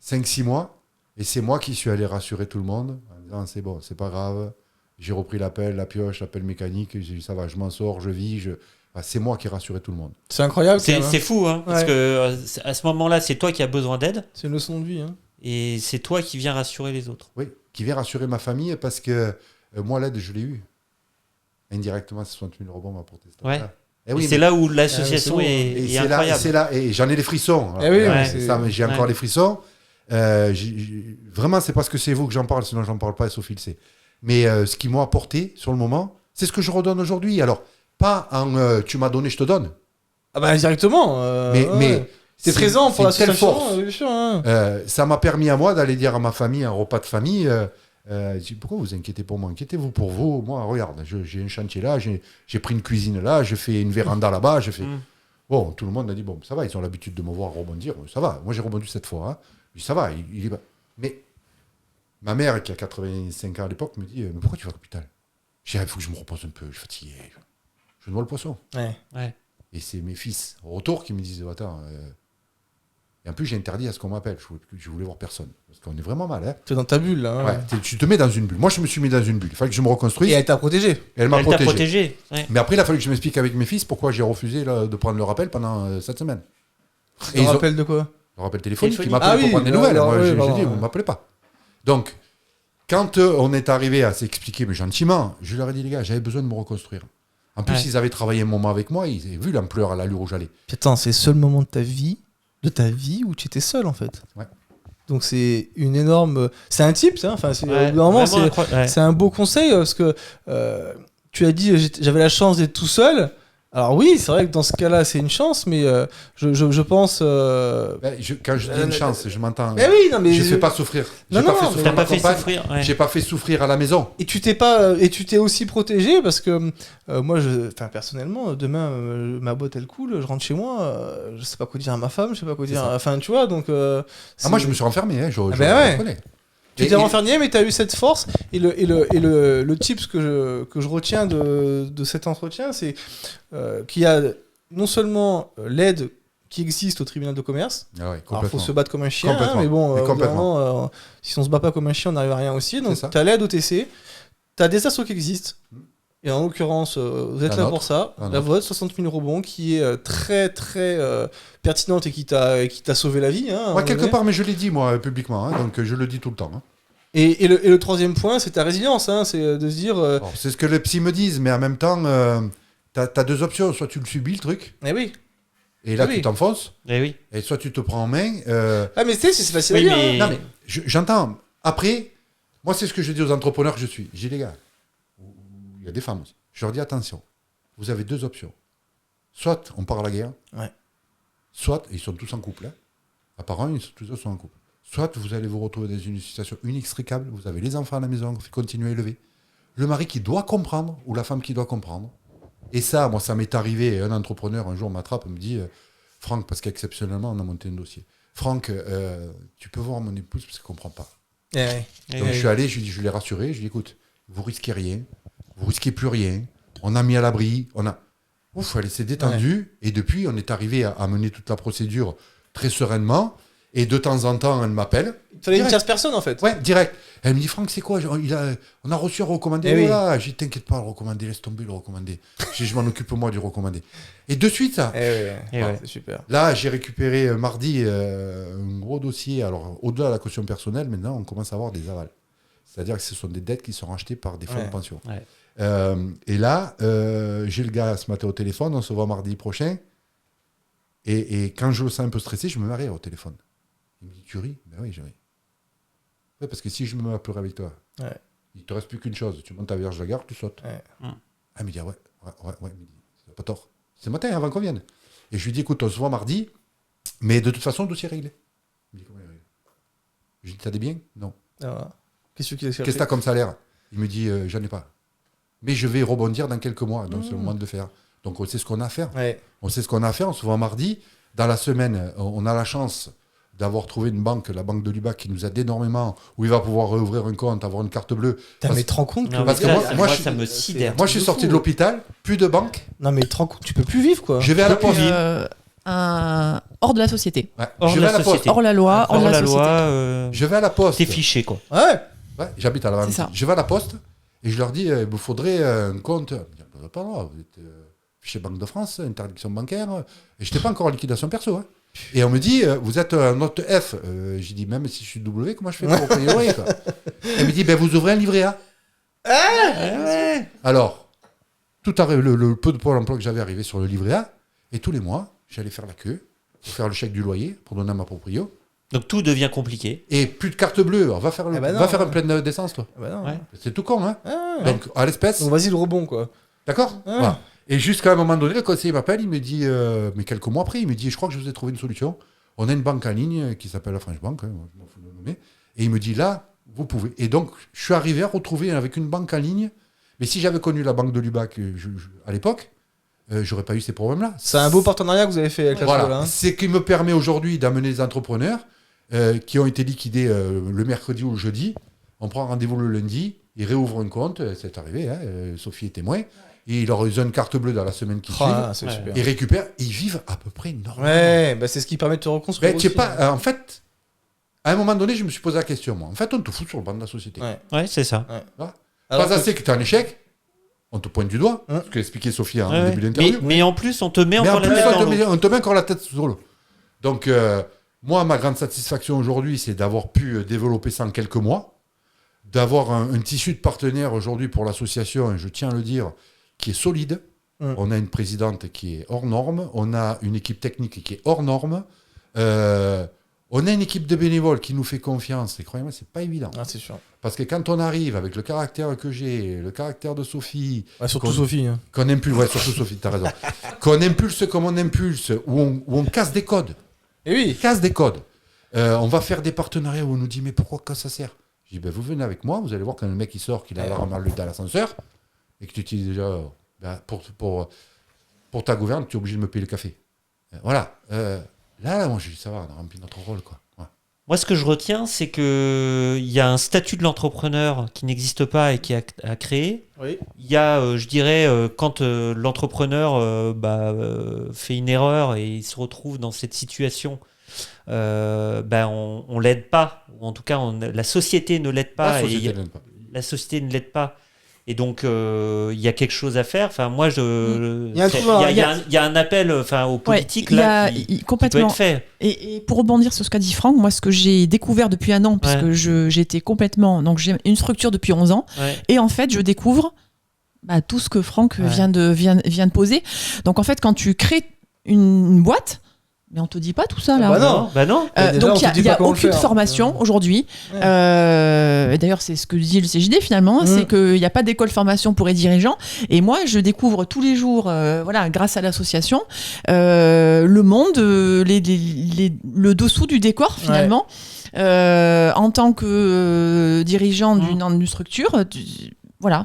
5-6 mois. Et c'est moi qui suis allé rassurer tout le monde en disant c'est bon, c'est pas grave. J'ai repris la pioche, l'appel mécanique. J'ai dit ça va, je m'en sors, je vis. Enfin, c'est moi qui ai rassuré tout le monde. C'est incroyable. C'est fou, hein, parce que à ce moment-là, c'est toi qui as besoin d'aide. C'est une leçon de vie. Hein. Et c'est toi qui viens rassurer les autres. Oui, qui vient rassurer ma famille parce que moi, l'aide, je l'ai eue. Indirectement, c'est 60 000 € m'a apporté. Ouais. C'est là où l'association est incroyable. C'est là, et j'en ai des frissons. J'ai encore les frissons. Vraiment, c'est parce que c'est vous que j'en parle, sinon j'en parle pas et Sophie le sait. Mais ce qu'ils m'ont apporté sur le moment, c'est ce que je redonne aujourd'hui. Alors, pas en tu m'as donné, je te donne. Ah bah directement. Mais c'est présent pour l'association. Ça m'a permis à moi d'aller dire à ma famille, un repas de famille, pourquoi vous inquiétez pour moi ? Inquiétez-vous pour vous. Moi, regarde, j'ai un chantier là, j'ai pris une cuisine là, je fais une véranda là-bas. Bon, tout le monde a dit, bon, ça va, ils ont l'habitude de me voir rebondir. Ça va, moi j'ai rebondi cette fois. Hein. Je dis, ça va. Mais ma mère, qui a 85 ans à l'époque, me dit, mais pourquoi tu vas à l'hôpital ? Je dis, il faut que je me repose un peu, je suis fatigué. Je noie le poisson. Ouais. Et c'est mes fils, au retour, qui me disent, attends... Et en plus, j'ai interdit à ce qu'on m'appelle. Je voulais voir personne. Parce qu'on est vraiment mal. Hein. Tu es dans ta bulle, là. Ouais, tu te mets dans une bulle. Moi, je me suis mis dans une bulle. Il fallait que je me reconstruise. Et elle t'a protégé. Elle m'a protégé. Ouais. Mais après, il a fallu que je m'explique avec mes fils pourquoi j'ai refusé de prendre le rappel pendant cette semaine. Le rappel de quoi ? Le rappel téléphonique. Qui m'appelait pour prendre des nouvelles. Moi, j'ai dit, vous ne m'appelez pas. Donc, quand on est arrivé à s'expliquer, mais gentiment, je leur ai dit, les gars, j'avais besoin de me reconstruire. En plus, ils avaient travaillé un moment avec moi, ils avaient vu l'ampleur à l'allure où j'allais. Puis attends, c'est le seul moment de ta vie où tu étais seul en fait. Ouais. Donc c'est une énorme... C'est un tip, ça. Enfin, normalement, c'est un beau conseil parce que tu as dit j'avais la chance d'être tout seul. Alors oui, c'est vrai que dans ce cas-là, c'est une chance, mais je pense... Quand je dis une chance, je m'entends... Mais oui, non, mais je ne fais pas souffrir. J'ai pas fait souffrir. J'ai pas fait souffrir à la maison. Et tu t'es aussi protégé parce que moi, personnellement, demain, ma boîte elle coule, je rentre chez moi, je sais pas quoi dire à ma femme, je sais pas quoi dire... Enfin, tu vois, donc... moi, je me suis renfermé, hein, je reconnais. Tu t'es renfermé, mais tu as eu cette force. Et le tips que je retiens de cet entretien, c'est qu'il y a non seulement l'aide qui existe au tribunal de commerce. Alors, il faut se battre comme un chien, hein, mais bon, vraiment, si on se bat pas comme un chien, on n'arrive à rien aussi. Donc, tu as l'aide au TC, tu as des assos qui existent. Et en l'occurrence, vous êtes là pour ça. La vôtre, 60 000 rebonds, qui est très très pertinente et qui t'a sauvé la vie. Hein, quelque part, mais je l'ai dit moi publiquement, hein, donc je le dis tout le temps. Hein. Et le troisième point, c'est ta résilience. Hein, c'est de se dire. C'est ce que les psys me disent, mais en même temps, t'as deux options. Soit tu le subis le truc. Eh oui. Et là, tu t'enfonces. Eh oui. Et soit tu te prends en main. mais tu sais, c'est facile à dire. Mais... Non, mais j'entends. Après, moi, c'est ce que je dis aux entrepreneurs que je suis. J'ai des gars. Il y a des femmes aussi. Je leur dis attention, vous avez deux options. Soit on part à la guerre, soit, ils sont tous en couple, hein. Apparemment, tous sont en couple. Soit vous allez vous retrouver dans une situation inextricable, vous avez les enfants à la maison, vous continuez à élever. Le mari qui doit comprendre, ou la femme qui doit comprendre. Et ça, moi, ça m'est arrivé, un entrepreneur un jour m'attrape et me dit Franck, parce qu'exceptionnellement, on a monté un dossier. Franck, tu peux voir mon épouse parce qu'elle ne comprend pas. Donc je suis allé, je l'ai rassuré, je lui ai dit écoute, vous risquez rien. Vous risquez plus rien. On a mis à l'abri. Elle s'est détendue. Et depuis, on est arrivé à mener toute la procédure très sereinement. Et de temps en temps, elle m'appelle. Il fallait une tierce personne, en fait. Ouais, direct. Elle me dit Franck, c'est quoi on a reçu un recommandé. J'ai dit t'inquiète pas, le recommandé, laisse tomber le recommandé. Je m'en occupe moi du recommandé. Et de suite, ça. C'est super. Là, j'ai récupéré mardi un gros dossier. Alors, au-delà de la caution personnelle, maintenant, on commence à avoir des avals. C'est-à-dire que ce sont des dettes qui sont rachetées par des fonds de pension. Ouais. Et là, j'ai le gars ce matin au téléphone, on se voit mardi prochain. Et quand je le sens un peu stressé, je me marie au téléphone. Il me dit, tu ris ? Ben oui, je ris. Ouais, parce que si je me mets à pleurer avec toi, il ne te reste plus qu'une chose. Tu montes à Vierge de la Gare, tu sautes. Il me dit, ouais. Il me dit, c'est pas tort. C'est matin, avant qu'on vienne. Et je lui dis, écoute, on se voit mardi, mais de toute façon, le dossier est réglé. Il me dit, comment il est réglé ? Je lui dis, t'as des biens ? Non. Qu'est-ce que t'as comme salaire ? Il me dit, j'en ai pas. Mais je vais rebondir dans quelques mois, donc c'est le moment de le faire. Donc on sait ce qu'on a à faire. On sait ce qu'on a à faire, on se voit mardi. Dans la semaine, on a la chance d'avoir trouvé une banque, la banque de Lubac, qui nous aide énormément, où il va pouvoir réouvrir un compte, avoir une carte bleue. Mais te rends compte que... Parce que ça me sidère. Moi, je suis sorti de l'hôpital, plus de banque. Non, mais te rends compte, tu peux plus vivre, quoi. Je vais à la poste. Hors de la société. Je vais à la poste. Hors la loi, hors la société. Je vais à la poste. T'es fiché, quoi. Ouais, j'habite à la Valentine. Je vais à la poste et je leur dis, il vous faudrait un compte. Ils me disent, vous êtes chez Banque de France, interdiction bancaire. Et je n'étais pas encore en liquidation perso. Hein. Et on me dit, vous êtes un note F. J'ai dit, même si je suis W, comment je fais pour payer loyer, quoi. Elle me dit, vous ouvrez un livret A. Alors, tout arrive, le peu de Pôle emploi que j'avais arrivé sur le livret A. Et tous les mois, j'allais faire la queue pour faire le chèque du loyer, pour donner à ma proprio. Donc tout devient compliqué. Et plus de carte bleue. Alors, va faire un plein d'essence, toi. C'est tout con, hein. Donc, à l'espèce. Donc, vas-y, le rebond, quoi. D'accord. Voilà. Et jusqu'à un moment donné, le conseiller m'appelle, il me dit, mais quelques mois après, il me dit, je crois que je vous ai trouvé une solution. On a une banque en ligne qui s'appelle la French Bank, hein, il faut le nommer. Et il me dit, là, vous pouvez. Et donc, je suis arrivé à retrouver avec une banque en ligne. Mais si j'avais connu la banque de Lubac à l'époque, j'aurais pas eu ces problèmes-là. C'est un beau partenariat que vous avez fait avec la Voilà. Hein. C'est ce qui me permet aujourd'hui d'amener des entrepreneurs qui ont été liquidés le mercredi ou le jeudi. On prend rendez-vous le lundi, ils réouvrent un compte, c'est arrivé, hein, Sophie est témoin, et ils ont une carte bleue dans la semaine qui suit. Ils récupèrent, ils vivent à peu près normalement. Ouais, c'est ce qui permet de te reconstruire. Aussi, en fait, à un moment donné, je me suis posé la question, moi. En fait, on te fout sur le banc de la société. Ouais, c'est ça. Pas assez que tu es en échec, on te pointe du doigt, ce qu'a expliqué Sophie en début d'interview. Mais en plus, on te met encore la tête dans l'eau. On te met encore la tête sous l'eau. Donc, moi, ma grande satisfaction aujourd'hui, c'est d'avoir pu développer ça en quelques mois, d'avoir un tissu de partenaires aujourd'hui pour l'association, et je tiens à le dire, qui est solide, On a une présidente qui est hors norme, on a une équipe technique qui est hors norme, on a une équipe de bénévoles qui nous fait confiance. Et croyez-moi, c'est pas évident. Ah, c'est sûr. Parce que quand on arrive avec le caractère que j'ai, le caractère de Sophie... Surtout Sophie. Hein. Qu'on impulse, surtout Sophie, t'as raison. Qu'on impulse comme on impulse, où on casse des codes. Et oui. Casse des codes. On va faire des partenariats où on nous dit, mais pourquoi que ça sert? Je dis, vous venez avec moi, vous allez voir quand le mec il sort, qu'il a l'air mal dans l'ascenseur, et que tu te dis déjà, pour ta gouverne, tu es obligé de me payer le café. Voilà. Là, moi, je dis, ça va, on a rempli notre rôle, quoi. Ouais. Moi, ce que je retiens, c'est qu'il y a un statut de l'entrepreneur qui n'existe pas et qui est à créer. Oui. Il y a, je dirais, quand l'entrepreneur fait une erreur et il se retrouve dans cette situation, on l'aide pas. Ou en tout cas, la société ne l'aide pas. La société ne l'aide pas. Et donc, il y a quelque chose à faire. Enfin, moi, il y a un appel aux politiques qui peut être fait. Et pour rebondir sur ce qu'a dit Franck, moi, ce que j'ai découvert depuis un an, puisque j'étais complètement... Donc, j'ai une structure depuis 11 ans. Ouais. Et en fait, je découvre tout ce que Franck vient de poser. Donc, en fait, quand tu crées une boîte... Mais on te dit pas tout ça là. Non. Donc il y a aucune formation aujourd'hui. Ouais. D'ailleurs c'est ce que dit le CJD finalement, c'est qu'il n'y a pas d'école formation pour les dirigeants. Et moi je découvre tous les jours, grâce à l'association, le monde, le dessous du décor finalement. Ouais. En tant que dirigeant d'une structure. Voilà,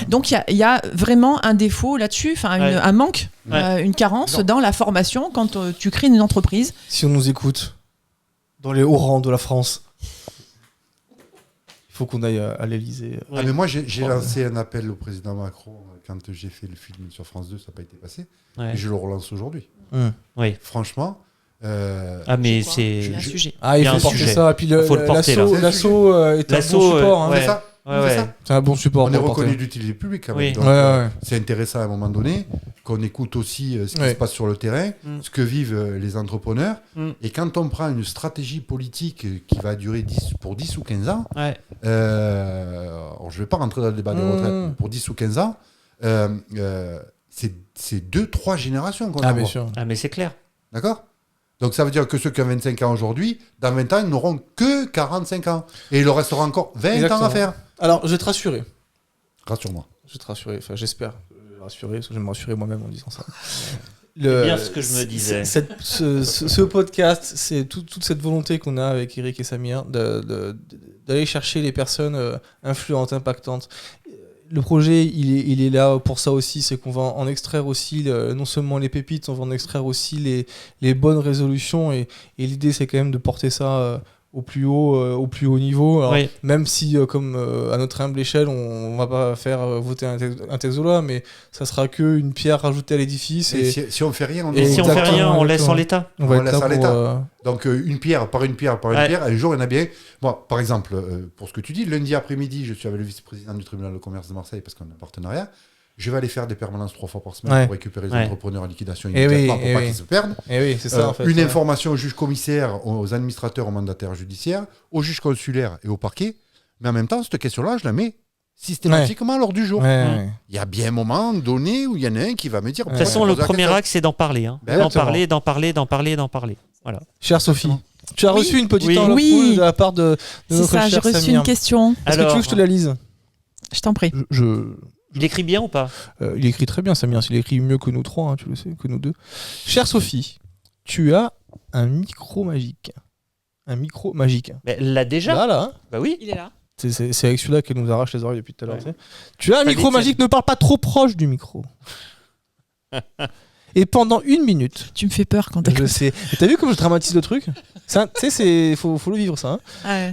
donc il y a vraiment un défaut là-dessus, un manque, une carence dans la formation quand tu crées une entreprise. Si on nous écoute dans les hauts rangs de la France, il faut qu'on aille à l'Elysée. Mais moi j'ai lancé un appel au président Macron quand j'ai fait le film sur France 2, ça n'a pas été passé, et je le relance aujourd'hui. Oui. Franchement. Mais c'est un sujet. Il faut porter ça. Et puis l'assaut est un bon support. C'est ça. C'est un bon support. On est reconnu d'utilité publique. Oui. Donc, c'est intéressant à un moment donné qu'on écoute aussi ce qui se passe sur le terrain, ce que vivent les entrepreneurs. Et quand on prend une stratégie politique qui va durer 10 ou 15 ans, je ne vais pas rentrer dans le débat des retraites, pour 10 ou 15 ans, c'est 2-3 générations qu'on a. Bien sûr. Mais c'est clair. D'accord ? Donc ça veut dire que ceux qui ont 25 ans aujourd'hui, dans 20 ans, ils n'auront que 45 ans. Et il leur restera encore 20 ans à faire. Alors, je vais te rassurer. Rassure-moi. Je vais te rassurer, j'espère. Parce que je vais me rassurer moi-même en disant ça. C'est bien ce que je me disais. Ce podcast, c'est toute cette volonté qu'on a avec Eric et Samir d'aller chercher les personnes influentes, impactantes. Le projet, il est là pour ça aussi, c'est qu'on va en extraire aussi non seulement les pépites, on va en extraire aussi les bonnes résolutions et l'idée c'est quand même de porter ça au plus haut niveau. Alors, même si, comme à notre humble échelle, on va pas faire voter un texte de loi, mais ça sera qu'une pierre rajoutée à l'édifice. Et si on fait rien, on laisse en l'état. On laisse en l'état. Donc une pierre par une pierre, un jour il y en a bien. Bon, par exemple, pour ce que tu dis, lundi après-midi, je suis avec le vice-président du tribunal de commerce de Marseille parce qu'on a un partenariat. Je vais aller faire des permanences 3 fois par semaine pour récupérer les entrepreneurs en liquidation immédiatement pour pas qu'ils se perdent. C'est ça, en fait, une information au juge commissaire, aux administrateurs, aux mandataires judiciaires, aux juges consulaires et au parquet. Mais en même temps, cette question-là, je la mets systématiquement à l'ordre du jour. Il y a bien un moment donné où il y en a un qui va me dire... De toute façon, le premier axe, c'est d'en parler. D'en parler. Voilà. Chère Sophie, tu as reçu une petite enveloppe de la part de notre cher Samir. J'ai reçu une question. Est-ce que tu veux que je te la lise ? Je t'en prie. Il écrit bien ou pas ? Il écrit très bien, Samir. Il écrit mieux que nous 3, tu le sais, que nous 2. Chère Sophie, tu as un micro magique. Un micro magique. Mais là déjà ? Là. Bah oui. Il est là. C'est avec celui-là qu'elle nous arrache les oreilles depuis tout à l'heure. Tu as un micro magique, ne parle pas trop proche du micro. Et pendant 1 minute... Tu me fais peur quand t'es Je sais. T'as vu comme je dramatise le truc ? Tu sais, faut le vivre ça.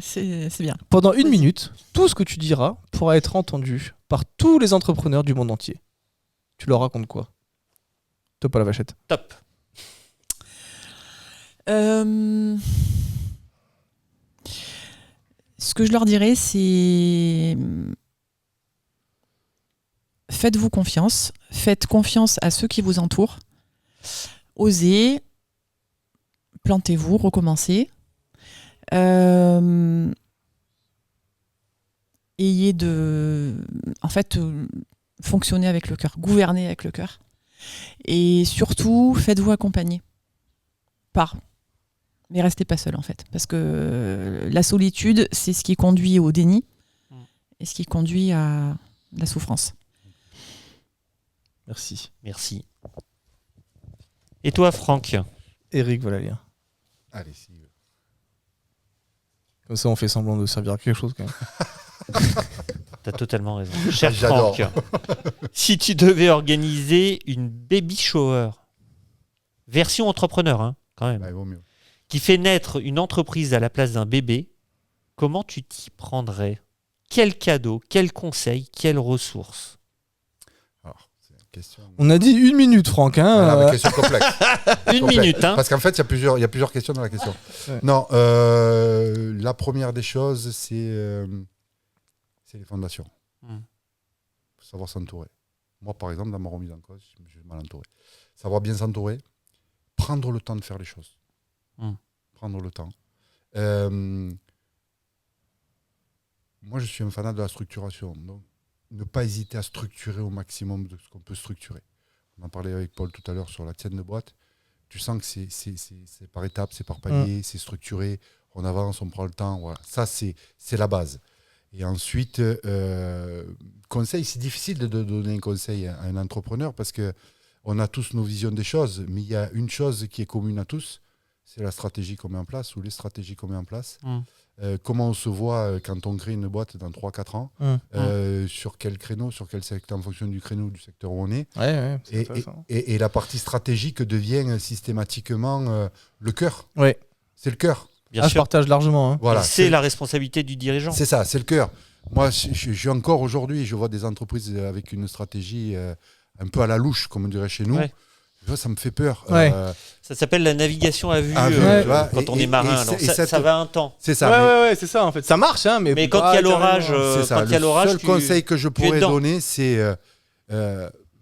C'est bien. Pendant 1 minute, tout ce que tu diras pourra être entendu par tous les entrepreneurs du monde entier. Tu leur racontes quoi ? Top à la vachette. Top. Ce que je leur dirais, c'est... Faites-vous confiance. Faites confiance à ceux qui vous entourent. Osez. Plantez-vous, recommencez. fonctionnez avec le cœur, gouvernez avec le cœur. Et surtout, faites-vous accompagner mais restez pas seul en fait, parce que la solitude, c'est ce qui conduit au déni et ce qui conduit à la souffrance. Merci. Et toi, Franck? Eric, voilà lire. Allez, si. Comme ça, on fait semblant de servir à quelque chose quand même. T'as totalement raison. Cher Franck, si tu devais organiser une baby shower, version entrepreneur, quand même, vaut mieux. Qui fait naître une entreprise à la place d'un bébé, comment tu t'y prendrais? Quel cadeau, quel conseil, quelles ressources? Alors, c'est une question... On a dit 1 minute, Franck. Voilà, question complexe. Une minute. Parce qu'en fait, il y a plusieurs questions dans la question. Ouais. Non, la première des choses, c'est les fondations. Il faut savoir s'entourer. Moi, par exemple, dans ma remise en cause, je suis mal entouré. Savoir bien s'entourer, prendre le temps de faire les choses. Prendre le temps. Moi, je suis un fanat de la structuration. Donc, ne pas hésiter à structurer au maximum de ce qu'on peut structurer. On en parlait avec Paul tout à l'heure sur la tienne de boîte. Tu sens que c'est par étapes, c'est par palier, c'est structuré. On avance, on prend le temps. Voilà. Ça, c'est la base. Et ensuite, conseil, c'est difficile de donner un conseil à un entrepreneur parce qu'on a tous nos visions des choses, mais il y a une chose qui est commune à tous, c'est la stratégie qu'on met en place ou les stratégies qu'on met en place. Comment on se voit quand on crée une boîte dans 3-4 ans, sur quel créneau, sur quel secteur, en fonction du créneau, du secteur où on est. Et la partie stratégique devient systématiquement le cœur. Ouais. C'est le cœur. Je partage largement. Voilà, c'est la responsabilité du dirigeant. C'est ça, c'est le cœur. Moi, je encore aujourd'hui, je vois des entreprises avec une stratégie un peu à la louche, comme on dirait chez nous. Ça me fait peur. Ça s'appelle la navigation à vue, quand on est marin. Ça va un temps. C'est ça. C'est ça en fait. Ça marche, mais quand il y a l'orage, le seul conseil que je pourrais donner, c'est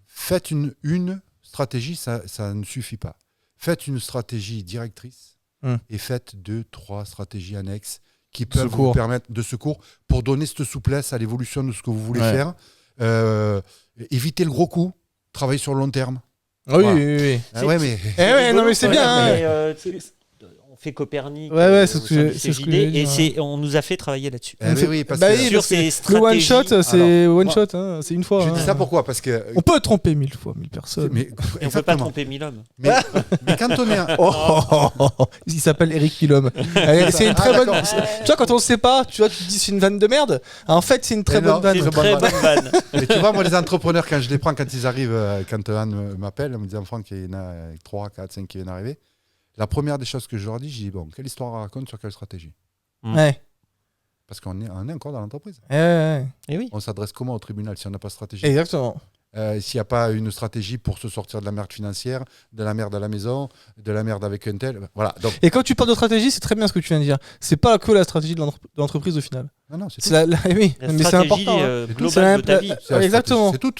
faites une stratégie, ça ne suffit pas. Faites une stratégie directrice et faites 2-3 stratégies annexes qui peuvent vous permettre de secours pour donner cette souplesse à l'évolution de ce que vous voulez faire. Évitez le gros coup, travaillez sur le long terme. Oui. Mais c'est bien. On fait Copernic. C'est ce que et on nous a fait travailler là-dessus. Sur ces stratégies. Le one shot, c'est one shot, c'est une fois. Je dis ça pourquoi? Parce que on peut tromper 1000 personnes. Et on peut pas tromper 1000 hommes. Mais quand on est il s'appelle Eric Pilhomme. C'est une très bonne. Tu vois, quand on le sait pas, tu te dis c'est une vanne de merde. En fait, c'est une très bonne vanne. Mais tu vois, moi, les entrepreneurs, quand je les prends, quand ils arrivent, quand Anne m'appelle, en me disant Franck, il y en a 3, 4, 5 qui viennent d'arriver. La première des choses que je leur dis, quelle histoire on raconte sur quelle stratégie? Parce qu'on est encore dans l'entreprise. Et oui. On s'adresse comment au tribunal si on n'a pas de stratégie? Exactement. S'il n'y a pas une stratégie pour se sortir de la merde financière, de la merde à la maison, de la merde avec un tel. Voilà. Donc... Et quand tu parles de stratégie, c'est très bien ce que tu viens de dire. C'est pas que la stratégie de l'entreprise au final. Non, c'est tout. Oui, mais c'est important. Globale de ta vie. Exactement. C'est tout.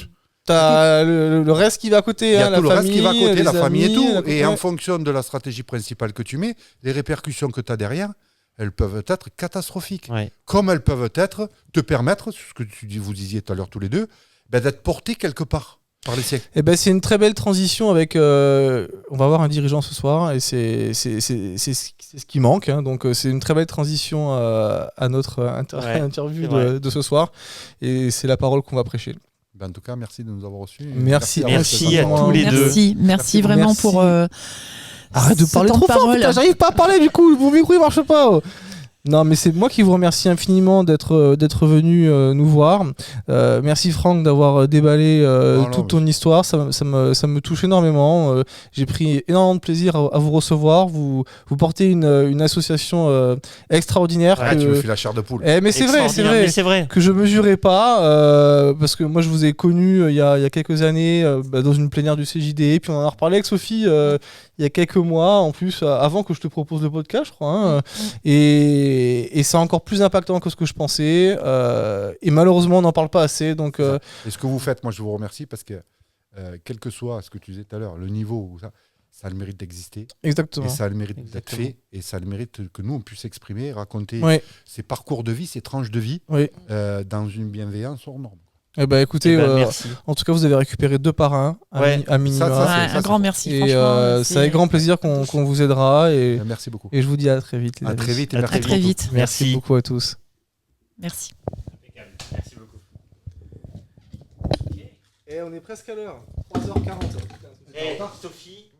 T'as le reste qui va à côté, il y a la tout le famille, reste qui va à côté, la famille et tout. Et en fonction de la stratégie principale que tu mets, les répercussions que tu as derrière, elles peuvent être catastrophiques. Comme elles peuvent te permettre, ce que vous disiez tout à l'heure tous les deux, d'être porté quelque part par les siècles. C'est une très belle transition avec... on va avoir un dirigeant ce soir et c'est ce qui manque. Donc c'est une très belle transition à notre interview de ce soir. Et c'est la parole qu'on va prêcher. En tout cas, merci de nous avoir reçus. Merci à tous les deux. Merci vraiment pour... Arrête de parler trop fort, putain, j'arrive pas à parler du coup, mon micro il marche pas. Non, mais c'est moi qui vous remercie infiniment d'être venu nous voir. Merci Franck d'avoir déballé toute ton histoire. Ça me touche énormément. J'ai pris énormément de plaisir à vous recevoir. Vous portez une association extraordinaire. Tu me fais la chair de poule. Mais c'est vrai que je mesurais pas parce que moi je vous ai connu il y a quelques années dans une plénière du CJD. Puis on en a reparlé avec Sophie il y a quelques mois en plus avant que je te propose le podcast, je crois. Et c'est encore plus impactant que ce que je pensais. Et malheureusement, on n'en parle pas assez. Donc, Et ce que vous faites, moi, je vous remercie parce que, quel que soit ce que tu disais tout à l'heure, le niveau, ça a le mérite d'exister. Exactement. Et ça a le mérite d'être fait. Et ça a le mérite que nous, on puisse exprimer, raconter ses parcours de vie, ses tranches de vie dans une bienveillance hors norme. Eh ben écoutez, en tout cas vous avez récupéré 2 par 1 à minima. Un grand merci. Et c'est avec grand plaisir qu'on vous aidera. Et merci beaucoup. Et je vous dis à très vite. À très vite. À très vite. Merci beaucoup à tous. Merci. Merci beaucoup. Et on est presque à l'heure. 3h40. Sophie.